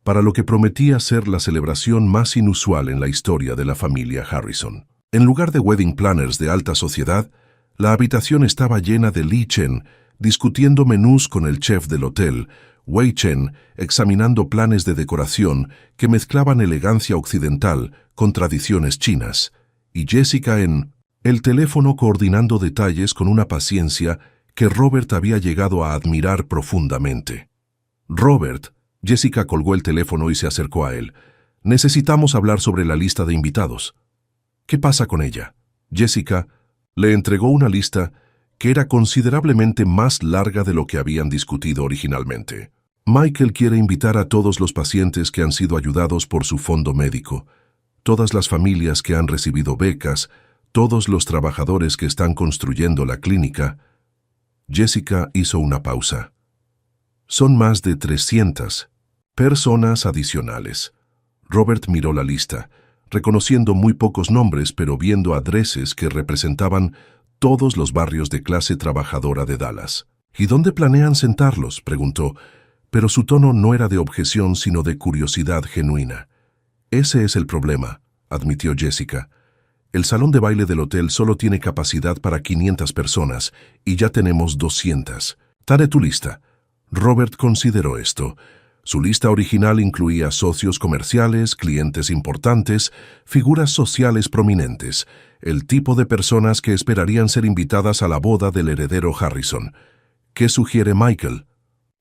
para lo que prometía ser la celebración más inusual en la historia de la familia Harrison. En lugar de wedding planners de alta sociedad, la habitación estaba llena de Li Chen, discutiendo menús con el chef del hotel, Wei Chen, examinando planes de decoración que mezclaban elegancia occidental con tradiciones chinas, y Jessica en el teléfono coordinando detalles con una paciencia que Robert había llegado a admirar profundamente. «Robert», Jessica colgó el teléfono y se acercó a él. «Necesitamos hablar sobre la lista de invitados». «¿Qué pasa con ella?». Jessica le entregó una lista que era considerablemente más larga de lo que habían discutido originalmente. «Michael quiere invitar a todos los pacientes que han sido ayudados por su fondo médico, todas las familias que han recibido becas, todos los trabajadores que están construyendo la clínica». Jessica hizo una pausa. «Son más de 300 personas adicionales». Robert miró la lista, reconociendo muy pocos nombres, pero viendo adreses que representaban todos los barrios de clase trabajadora de Dallas. «¿Y dónde planean sentarlos?», preguntó, pero su tono no era de objeción, sino de curiosidad genuina. «Ese es el problema», admitió Jessica. «El salón de baile del hotel solo tiene capacidad para 500 personas y ya tenemos 200. Dale tu lista». Robert consideró esto. Su lista original incluía socios comerciales, clientes importantes, figuras sociales prominentes, el tipo de personas que esperarían ser invitadas a la boda del heredero Harrison. ¿Qué sugiere Michael?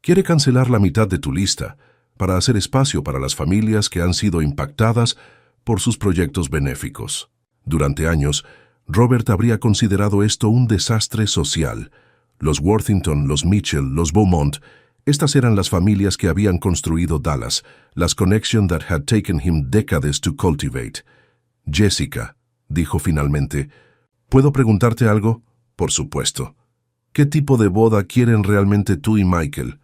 Quiere cancelar la mitad de tu lista para hacer espacio para las familias que han sido impactadas por sus proyectos benéficos. Durante años, Robert habría considerado esto un desastre social. Los Worthington, los Mitchell, los Beaumont, estas eran las familias que habían construido Dallas, las connections that had taken him decades to cultivate. «Jessica», dijo finalmente, «¿puedo preguntarte algo?». «Por supuesto». «¿Qué tipo de boda quieren realmente tú y Michael?».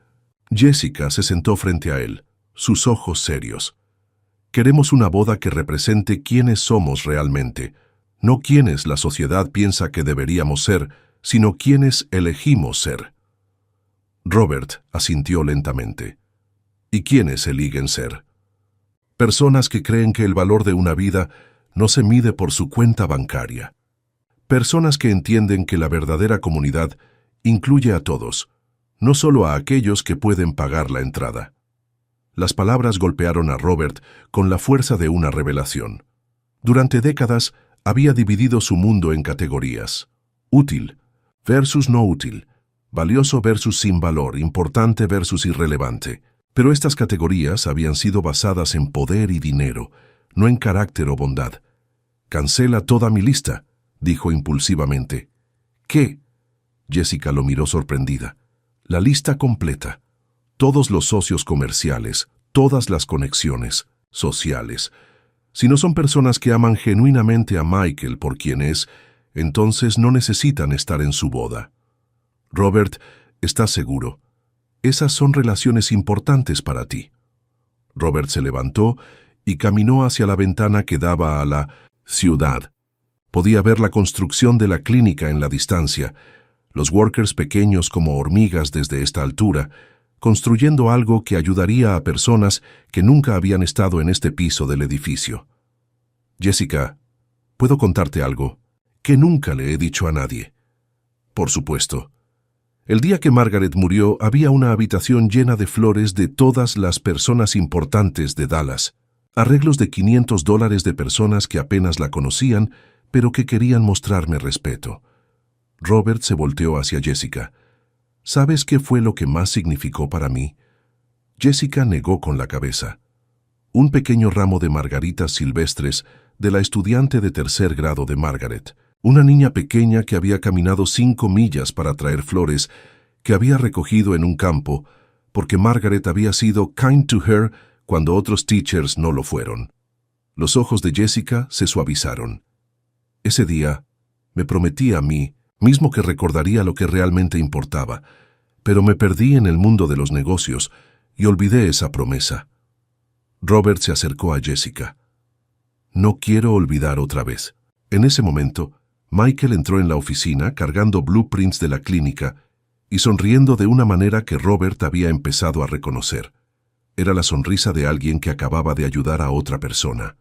Jessica se sentó frente a él, sus ojos serios. «Queremos una boda que represente quiénes somos realmente, no quienes la sociedad piensa que deberíamos ser, sino quienes elegimos ser». Robert asintió lentamente. «¿Y quiénes eligen ser?». «Personas que creen que el valor de una vida no se mide por su cuenta bancaria. Personas que entienden que la verdadera comunidad incluye a todos, no solo a aquellos que pueden pagar la entrada». Las palabras golpearon a Robert con la fuerza de una revelación. Durante décadas había dividido su mundo en categorías: útil versus no útil, valioso versus sin valor, importante versus irrelevante. Pero estas categorías habían sido basadas en poder y dinero, no en carácter o bondad. «Cancela toda mi lista», dijo impulsivamente. «¿Qué?». Jessica lo miró sorprendida. «La lista completa. Todos los socios comerciales, todas las conexiones sociales. Si no son personas que aman genuinamente a Michael por quien es, entonces no necesitan estar en su boda. Robert, ¿estás seguro? Esas son relaciones importantes para ti». Robert se levantó y caminó hacia la ventana que daba a la ciudad. Podía ver la construcción de la clínica en la distancia, los workers pequeños como hormigas desde esta altura, construyendo algo que ayudaría a personas que nunca habían estado en este piso del edificio. «Jessica, ¿puedo contarte algo que nunca le he dicho a nadie?» «Por supuesto». El día que Margaret murió, había una habitación llena de flores de todas las personas importantes de Dallas. Arreglos de $500 de personas que apenas la conocían, pero que querían mostrarme respeto. Robert se volteó hacia Jessica. «¿Sabes qué fue lo que más significó para mí?» Jessica negó con la cabeza. Un pequeño ramo de margaritas silvestres de la estudiante de 3er grado de Margaret. Una niña pequeña que había caminado 5 millas para traer flores que había recogido en un campo porque Margaret había sido kind to her cuando otros teachers no lo fueron. Los ojos de Jessica se suavizaron. Ese día me prometí a mí mismo que recordaría lo que realmente importaba, pero me perdí en el mundo de los negocios y olvidé esa promesa. Robert se acercó a Jessica. «No quiero olvidar otra vez». En ese momento, Michael entró en la oficina cargando blueprints de la clínica y sonriendo de una manera que Robert había empezado a reconocer. Era la sonrisa de alguien que acababa de ayudar a otra persona.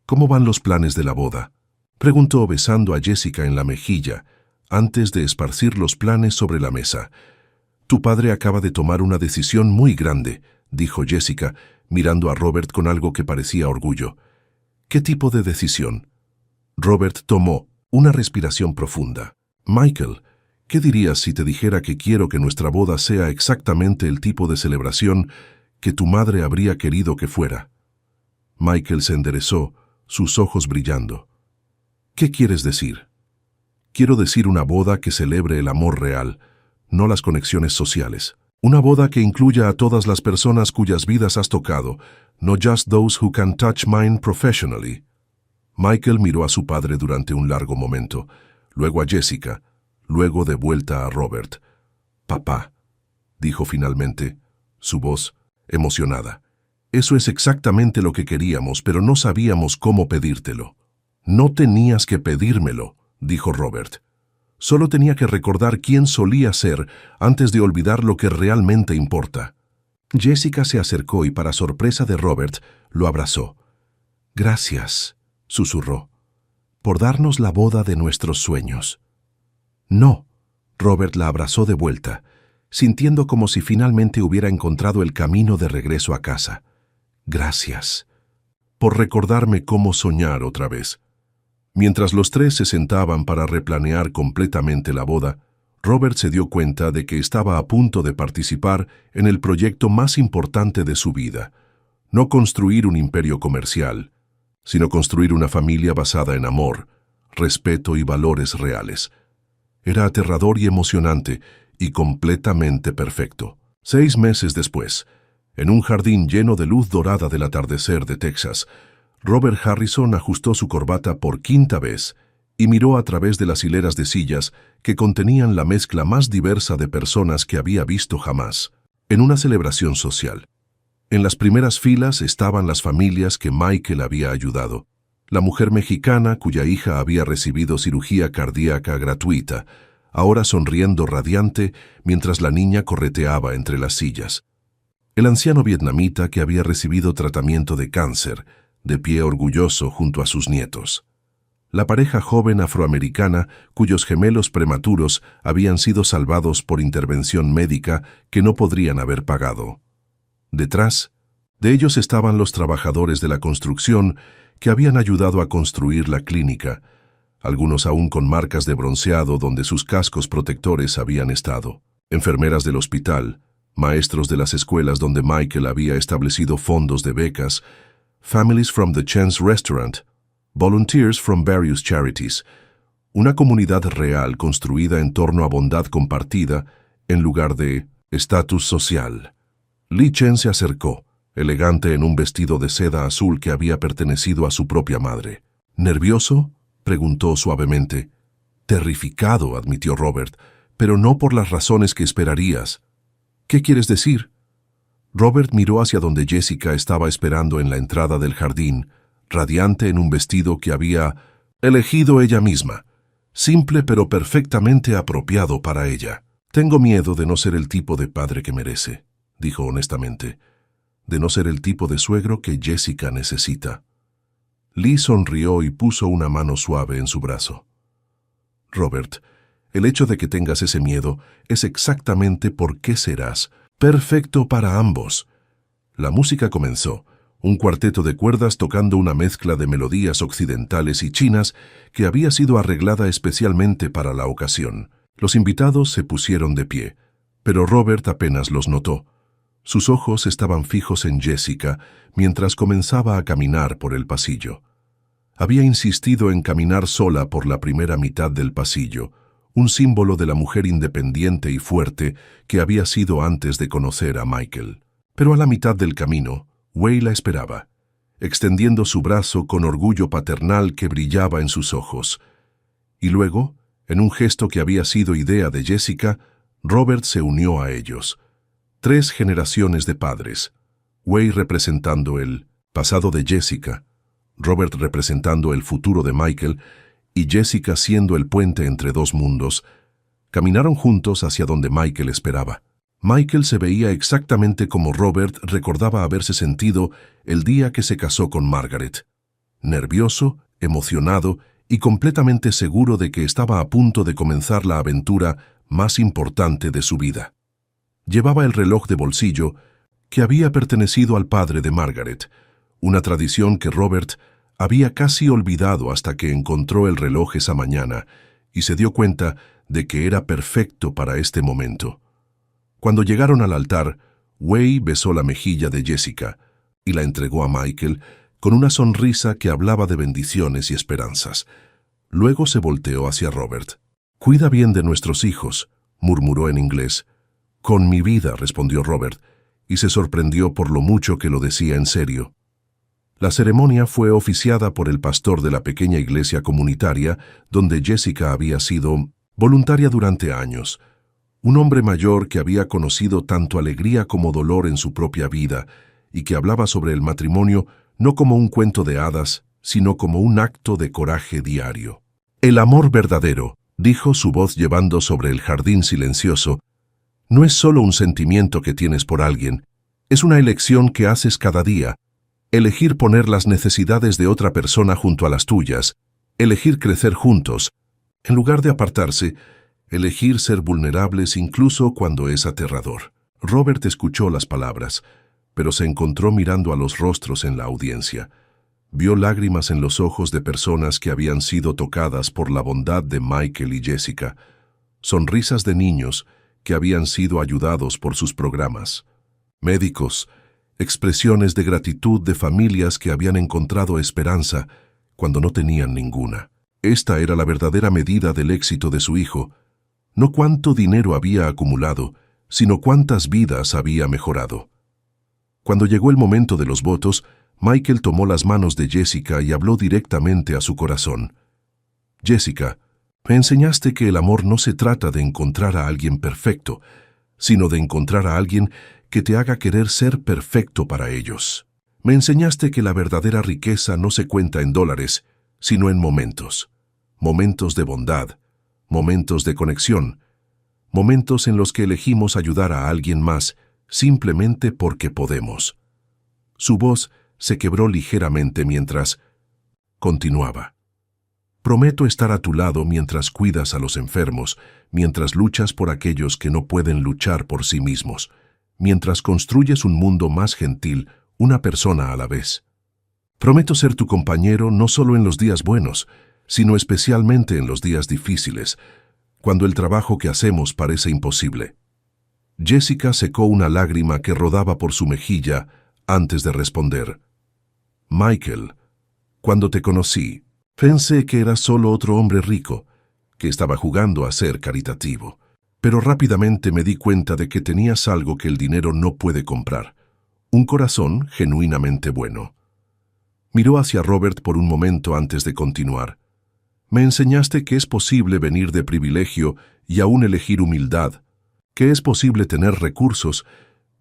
«¿Cómo van los planes de la boda?», preguntó besando a Jessica en la mejilla antes de esparcir los planes sobre la mesa. «Tu padre acaba de tomar una decisión muy grande», dijo Jessica, mirando a Robert con algo que parecía orgullo. «¿Qué tipo de decisión?». Robert tomó una respiración profunda. «Michael, ¿qué dirías si te dijera que quiero que nuestra boda sea exactamente el tipo de celebración que tu madre habría querido que fuera?» Michael se enderezó, sus ojos brillando. «¿Qué quieres decir?». «Quiero decir una boda que celebre el amor real, no las conexiones sociales. Una boda que incluya a todas las personas cuyas vidas has tocado, no just those who can touch mine professionally». Michael miró a su padre durante un largo momento, luego a Jessica, luego de vuelta a Robert. «Papá», dijo finalmente, su voz emocionada. «Eso es exactamente lo que queríamos, pero no sabíamos cómo pedírtelo». «No tenías que pedírmelo», dijo Robert. «Solo tenía que recordar quién solía ser antes de olvidar lo que realmente importa». Jessica se acercó y, para sorpresa de Robert, lo abrazó. «Gracias», susurró, «por darnos la boda de nuestros sueños». «No», Robert la abrazó de vuelta, sintiendo como si finalmente hubiera encontrado el camino de regreso a casa. «Gracias por recordarme cómo soñar otra vez». Mientras los tres se sentaban para replanear completamente la boda, Robert se dio cuenta de que estaba a punto de participar en el proyecto más importante de su vida. No construir un imperio comercial, sino construir una familia basada en amor, respeto y valores reales. Era aterrador y emocionante, y completamente perfecto. 6 meses después, en un jardín lleno de luz dorada del atardecer de Texas, Robert Harrison ajustó su corbata por 5ª vez y miró a través de las hileras de sillas que contenían la mezcla más diversa de personas que había visto jamás, en una celebración social. En las primeras filas estaban las familias que Michael había ayudado, la mujer mexicana cuya hija había recibido cirugía cardíaca gratuita, ahora sonriendo radiante mientras la niña correteaba entre las sillas. El anciano vietnamita que había recibido tratamiento de cáncer, de pie orgulloso junto a sus nietos. La pareja joven afroamericana cuyos gemelos prematuros habían sido salvados por intervención médica que no podrían haber pagado. Detrás de ellos estaban los trabajadores de la construcción que habían ayudado a construir la clínica, algunos aún con marcas de bronceado donde sus cascos protectores habían estado. enfermeras del hospital, maestros de las escuelas donde Michael había establecido fondos de becas, families from the Chance Restaurant, volunteers from various charities, una comunidad real construida en torno a bondad compartida en lugar de estatus social. Li Chen se acercó, elegante en un vestido de seda azul que había pertenecido a su propia madre. ¿Nervioso?, preguntó suavemente. Terrificado, admitió Robert, pero no por las razones que esperarías. ¿Qué quieres decir? Robert miró hacia donde Jessica estaba esperando en la entrada del jardín, radiante en un vestido que había elegido ella misma, simple pero perfectamente apropiado para ella. Tengo miedo de no ser el tipo de padre que merece, dijo honestamente, de no ser el tipo de suegro que Jessica necesita. Lee sonrió y puso una mano suave en su brazo. Robert, el hecho de que tengas ese miedo es exactamente por qué serás perfecto para ambos. La música comenzó, un cuarteto de cuerdas tocando una mezcla de melodías occidentales y chinas que había sido arreglada especialmente para la ocasión. Los invitados se pusieron de pie, pero Robert apenas los notó. Sus ojos estaban fijos en Jessica mientras comenzaba a caminar por el pasillo. Había insistido en caminar sola por la primera mitad del pasillo, un símbolo de la mujer independiente y fuerte que había sido antes de conocer a Michael. Pero a la mitad del camino, Wei la esperaba, extendiendo su brazo con orgullo paternal que brillaba en sus ojos. Y luego, en un gesto que había sido idea de Jessica, Robert se unió a ellos. 3 generaciones de padres, Wei representando el pasado de Jessica, Robert representando el futuro de Michael y Jessica siendo el puente entre 2 mundos, caminaron juntos hacia donde Michael esperaba. Michael se veía exactamente como Robert recordaba haberse sentido el día que se casó con Margaret. Nervioso, emocionado y completamente seguro de que estaba a punto de comenzar la aventura más importante de su vida. Llevaba el reloj de bolsillo que había pertenecido al padre de Margaret, una tradición que Robert había casi olvidado hasta que encontró el reloj esa mañana y se dio cuenta de que era perfecto para este momento. Cuando llegaron al altar, Wei besó la mejilla de Jessica y la entregó a Michael con una sonrisa que hablaba de bendiciones y esperanzas. Luego se volteó hacia Robert. «Cuida bien de nuestros hijos», murmuró en inglés. «Con mi vida», respondió Robert, y se sorprendió por lo mucho que lo decía en serio. La ceremonia fue oficiada por el pastor de la pequeña iglesia comunitaria donde Jessica había sido voluntaria durante años, un hombre mayor que había conocido tanto alegría como dolor en su propia vida y que hablaba sobre el matrimonio no como un cuento de hadas, sino como un acto de coraje diario. «El amor verdadero», dijo su voz llevando sobre el jardín silencioso, «no es solo un sentimiento que tienes por alguien, es una elección que haces cada día. Elegir poner las necesidades de otra persona junto a las tuyas, elegir crecer juntos, en lugar de apartarse, elegir ser vulnerables incluso cuando es aterrador». Robert escuchó las palabras, pero se encontró mirando a los rostros en la audiencia. Vio lágrimas en los ojos de personas que habían sido tocadas por la bondad de Michael y Jessica, sonrisas de niños que habían sido ayudados por sus programas, médicos, expresiones de gratitud de familias que habían encontrado esperanza cuando no tenían ninguna. Esta era la verdadera medida del éxito de su hijo, no cuánto dinero había acumulado, sino cuántas vidas había mejorado. Cuando llegó el momento de los votos, Michael tomó las manos de Jessica y habló directamente a su corazón. «Jessica, me enseñaste que el amor no se trata de encontrar a alguien perfecto, sino de encontrar a alguien que te haga querer ser perfecto para ellos. Me enseñaste que la verdadera riqueza no se cuenta en dólares, sino en momentos. Momentos de bondad, momentos de conexión, momentos en los que elegimos ayudar a alguien más simplemente porque podemos». Su voz se quebró ligeramente mientras continuaba. «Prometo estar a tu lado mientras cuidas a los enfermos, mientras luchas por aquellos que no pueden luchar por sí mismos, mientras construyes un mundo más gentil, una persona a la vez. Prometo ser tu compañero no solo en los días buenos, sino especialmente en los días difíciles, cuando el trabajo que hacemos parece imposible». Jessica secó una lágrima que rodaba por su mejilla antes de responder. Michael, cuando te conocí, pensé que eras solo otro hombre rico, que estaba jugando a ser caritativo. Pero rápidamente me di cuenta de que tenías algo que el dinero no puede comprar. Un corazón genuinamente bueno. Miró hacia Robert por un momento antes de continuar. Me enseñaste que es posible venir de privilegio y aún elegir humildad, que es posible tener recursos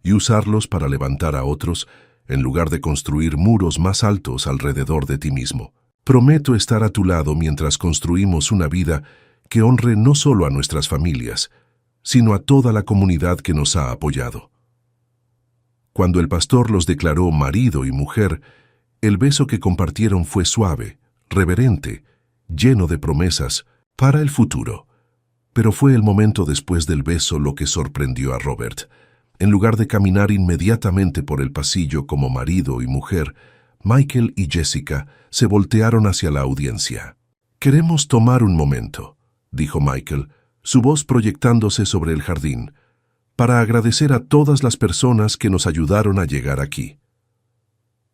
y usarlos para levantar a otros en lugar de construir muros más altos alrededor de ti mismo. Prometo estar a tu lado mientras construimos una vida que honre no solo a nuestras familias, sino a toda la comunidad que nos ha apoyado. Cuando el pastor los declaró marido y mujer, el beso que compartieron fue suave, reverente, lleno de promesas para el futuro. Pero fue el momento después del beso lo que sorprendió a Robert. En lugar de caminar inmediatamente por el pasillo como marido y mujer, Michael y Jessica se voltearon hacia la audiencia. «Queremos tomar un momento», dijo Michael, su voz proyectándose sobre el jardín, «para agradecer a todas las personas que nos ayudaron a llegar aquí.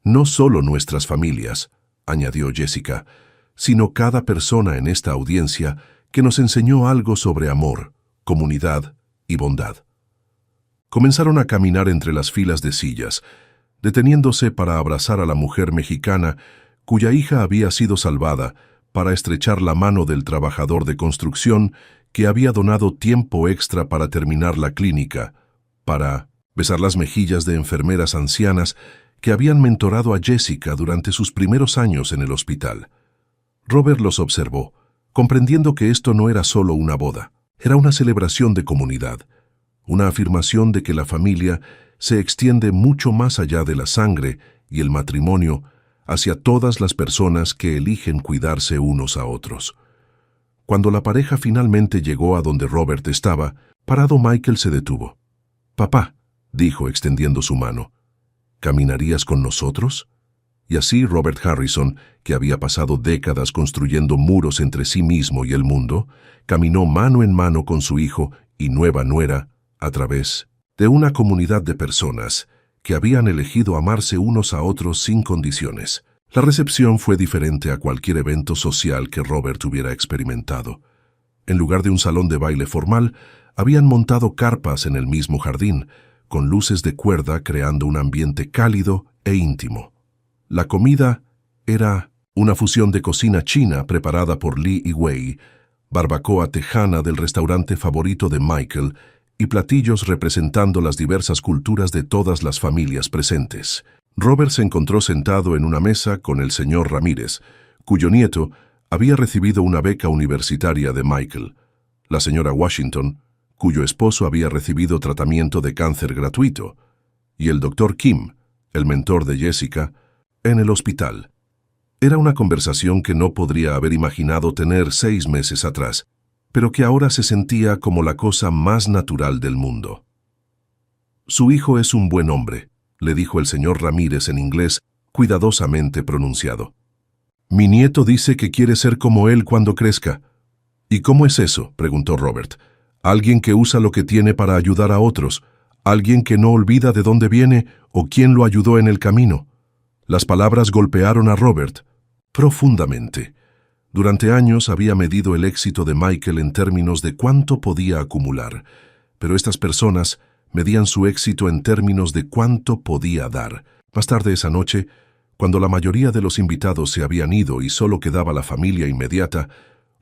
No solo nuestras familias», añadió Jessica, «sino cada persona en esta audiencia que nos enseñó algo sobre amor, comunidad y bondad». Comenzaron a caminar entre las filas de sillas, deteniéndose para abrazar a la mujer mexicana cuya hija había sido salvada, para estrechar la mano del trabajador de construcción que había donado tiempo extra para terminar la clínica, para besar las mejillas de enfermeras ancianas que habían mentorado a Jessica durante sus primeros años en el hospital. Robert los observó, comprendiendo que esto no era solo una boda, era una celebración de comunidad, una afirmación de que la familia se extiende mucho más allá de la sangre y el matrimonio hacia todas las personas que eligen cuidarse unos a otros. Cuando la pareja finalmente llegó a donde Robert estaba, parado, Michael se detuvo. «Papá», dijo extendiendo su mano, «¿caminarías con nosotros?» Y así Robert Harrison, que había pasado décadas construyendo muros entre sí mismo y el mundo, caminó mano en mano con su hijo y nueva nuera a través de una comunidad de personas que habían elegido amarse unos a otros sin condiciones. La recepción fue diferente a cualquier evento social que Robert hubiera experimentado. En lugar de un salón de baile formal, habían montado carpas en el mismo jardín, con luces de cuerda creando un ambiente cálido e íntimo. La comida era una fusión de cocina china preparada por Lee y Wei, barbacoa tejana del restaurante favorito de Michael y platillos representando las diversas culturas de todas las familias presentes. Robert se encontró sentado en una mesa con el señor Ramírez, cuyo nieto había recibido una beca universitaria de Michael, la señora Washington, cuyo esposo había recibido tratamiento de cáncer gratuito, y el doctor Kim, el mentor de Jessica, en el hospital. Era una conversación que no podría haber imaginado tener 6 meses atrás, pero que ahora se sentía como la cosa más natural del mundo. «Su hijo es un buen hombre», le dijo el señor Ramírez en inglés cuidadosamente pronunciado. «Mi nieto dice que quiere ser como él cuando crezca». «¿Y cómo es eso?», preguntó Robert. «Alguien que usa lo que tiene para ayudar a otros, alguien que no olvida de dónde viene o quién lo ayudó en el camino». Las palabras golpearon a Robert profundamente. Durante años había medido el éxito de Michael en términos de cuánto podía acumular, pero estas personas medían su éxito en términos de cuánto podía dar. Más tarde esa noche, cuando la mayoría de los invitados se habían ido y solo quedaba la familia inmediata,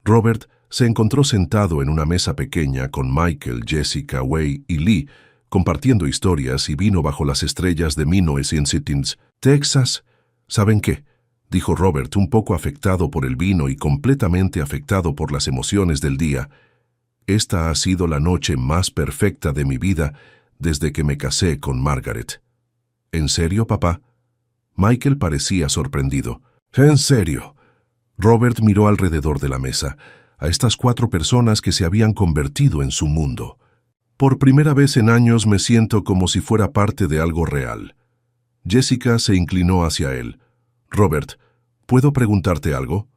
Robert se encontró sentado en una mesa pequeña con Michael, Jessica, Wei y Lee, compartiendo historias y vino bajo las estrellas de 1970, Texas. «¿Saben qué?», dijo Robert, un poco afectado por el vino y completamente afectado por las emociones del día. «Esta ha sido la noche más perfecta de mi vida desde que me casé con Margaret». «¿En serio, papá?». Michael parecía sorprendido. «¿En serio?». Robert miró alrededor de la mesa, a estas 4 personas que se habían convertido en su mundo. «Por primera vez en años me siento como si fuera parte de algo real». Jessica se inclinó hacia él. «Robert, ¿puedo preguntarte algo?».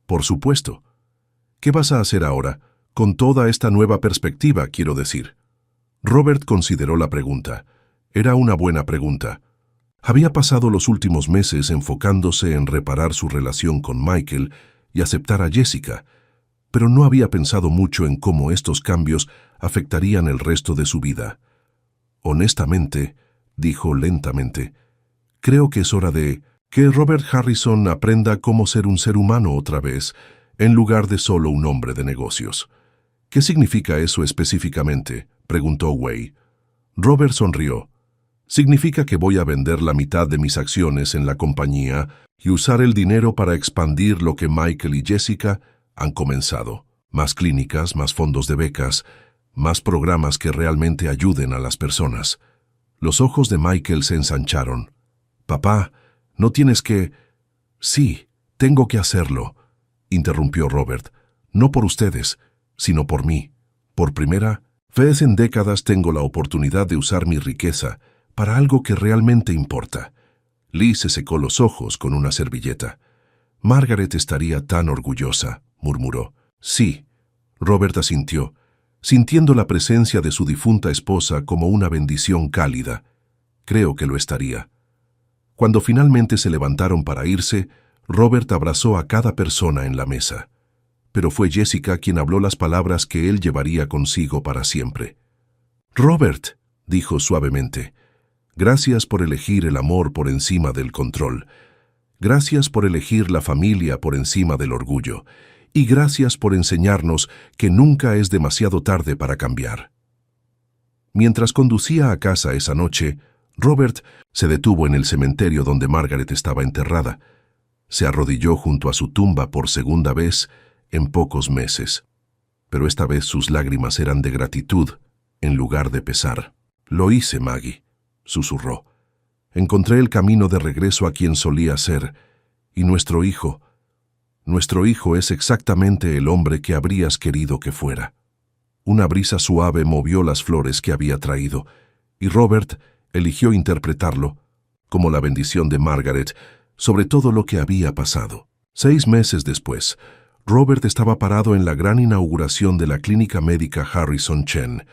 «Por supuesto». «¿Qué vas a hacer ahora, con toda esta nueva perspectiva, quiero decir?». Robert consideró la pregunta. Era una buena pregunta. Había pasado los últimos meses enfocándose en reparar su relación con Michael y aceptar a Jessica, pero no había pensado mucho en cómo estos cambios afectarían el resto de su vida. Honestamente, dijo lentamente, creo que es hora de que Robert Harrison aprenda cómo ser un ser humano otra vez, en lugar de solo un hombre de negocios. ¿Qué significa eso específicamente?, preguntó Wei. Robert sonrió. Significa que voy a vender la mitad de mis acciones en la compañía y usar el dinero para expandir lo que Michael y Jessica han comenzado. Más clínicas, más fondos de becas, más programas que realmente ayuden a las personas. Los ojos de Michael se ensancharon. Papá, no tienes que... Sí, tengo que hacerlo, interrumpió Robert. No por ustedes, sino por mí. Por primera vez en décadas tengo la oportunidad de usar mi riqueza para algo que realmente importa. Lee se secó los ojos con una servilleta. Margaret estaría tan orgullosa, murmuró. Sí, Robert asintió, sintiendo la presencia de su difunta esposa como una bendición cálida. Creo que lo estaría. Cuando finalmente se levantaron para irse, Robert abrazó a cada persona en la mesa. Pero fue Jessica quien habló las palabras que él llevaría consigo para siempre. Robert, dijo suavemente, gracias por elegir el amor por encima del control. Gracias por elegir la familia por encima del orgullo. Y gracias por enseñarnos que nunca es demasiado tarde para cambiar. Mientras conducía a casa esa noche, Robert se detuvo en el cementerio donde Margaret estaba enterrada. Se arrodilló junto a su tumba por segunda vez en pocos meses. Pero esta vez sus lágrimas eran de gratitud en lugar de pesar. Lo hice, Maggie, susurró. Encontré el camino de regreso a quien solía ser, y nuestro hijo es exactamente el hombre que habrías querido que fuera. Una brisa suave movió las flores que había traído, y Robert eligió interpretarlo como la bendición de Margaret sobre todo lo que había pasado. 6 meses después, Robert estaba parado en la gran inauguración de la clínica médica Harrison Chen,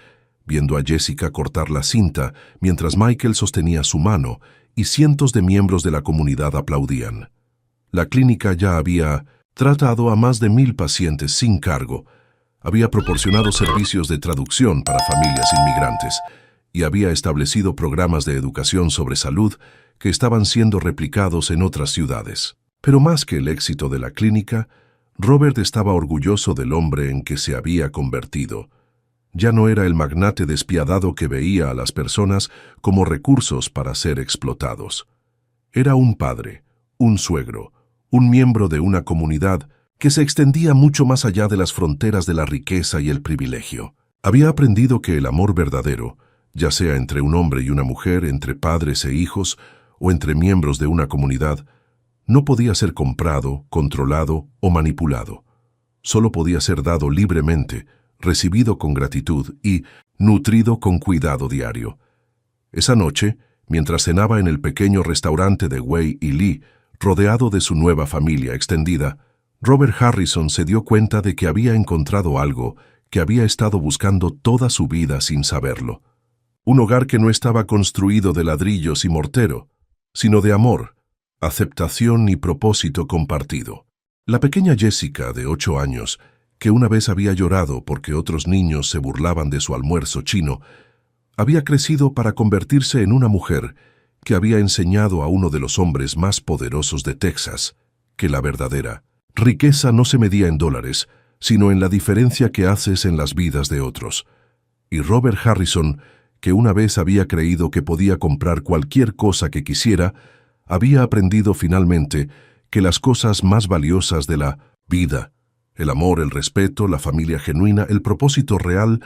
viendo a Jessica cortar la cinta mientras Michael sostenía su mano y cientos de miembros de la comunidad aplaudían. La clínica ya había tratado a más de 1000 pacientes sin cargo, había proporcionado servicios de traducción para familias inmigrantes y había establecido programas de educación sobre salud que estaban siendo replicados en otras ciudades. Pero más que el éxito de la clínica, Robert estaba orgulloso del hombre en que se había convertido. Ya no era el magnate despiadado que veía a las personas como recursos para ser explotados. Era un padre, un suegro, un miembro de una comunidad que se extendía mucho más allá de las fronteras de la riqueza y el privilegio. Había aprendido que el amor verdadero, ya sea entre un hombre y una mujer, entre padres e hijos, o entre miembros de una comunidad, no podía ser comprado, controlado o manipulado. Solo podía ser dado libremente, recibido con gratitud y nutrido con cuidado diario. Esa noche, mientras cenaba en el pequeño restaurante de Wei y Lee, rodeado de su nueva familia extendida, Robert Harrison se dio cuenta de que había encontrado algo que había estado buscando toda su vida sin saberlo. Un hogar que no estaba construido de ladrillos y mortero, sino de amor, aceptación y propósito compartido. La pequeña Jessica, de 8 años, que una vez había llorado porque otros niños se burlaban de su almuerzo chino, había crecido para convertirse en una mujer que había enseñado a uno de los hombres más poderosos de Texas que la verdadera riqueza no se medía en dólares, sino en la diferencia que haces en las vidas de otros. Y Robert Harrison, que una vez había creído que podía comprar cualquier cosa que quisiera, había aprendido finalmente que las cosas más valiosas de la vida, el amor, el respeto, la familia genuina, el propósito real,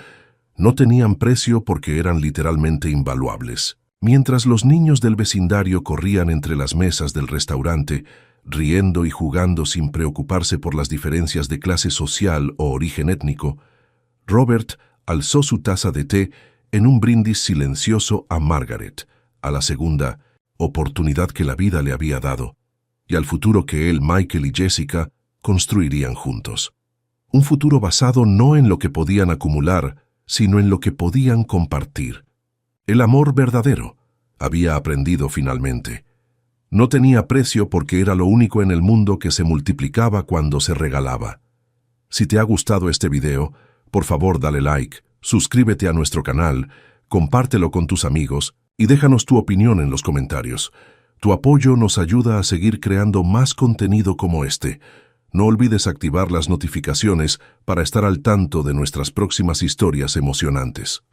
no tenían precio porque eran literalmente invaluables. Mientras los niños del vecindario corrían entre las mesas del restaurante, riendo y jugando sin preocuparse por las diferencias de clase social o origen étnico, Robert alzó su taza de té en un brindis silencioso a Margaret, a la segunda oportunidad que la vida le había dado, y al futuro que él, Michael y Jessica construirían juntos. Un futuro basado no en lo que podían acumular, sino en lo que podían compartir. El amor verdadero, había aprendido finalmente. No tenía precio porque era lo único en el mundo que se multiplicaba cuando se regalaba. Si te ha gustado este video, por favor dale like, suscríbete a nuestro canal, compártelo con tus amigos y déjanos tu opinión en los comentarios. Tu apoyo nos ayuda a seguir creando más contenido como este. No olvides activar las notificaciones para estar al tanto de nuestras próximas historias emocionantes.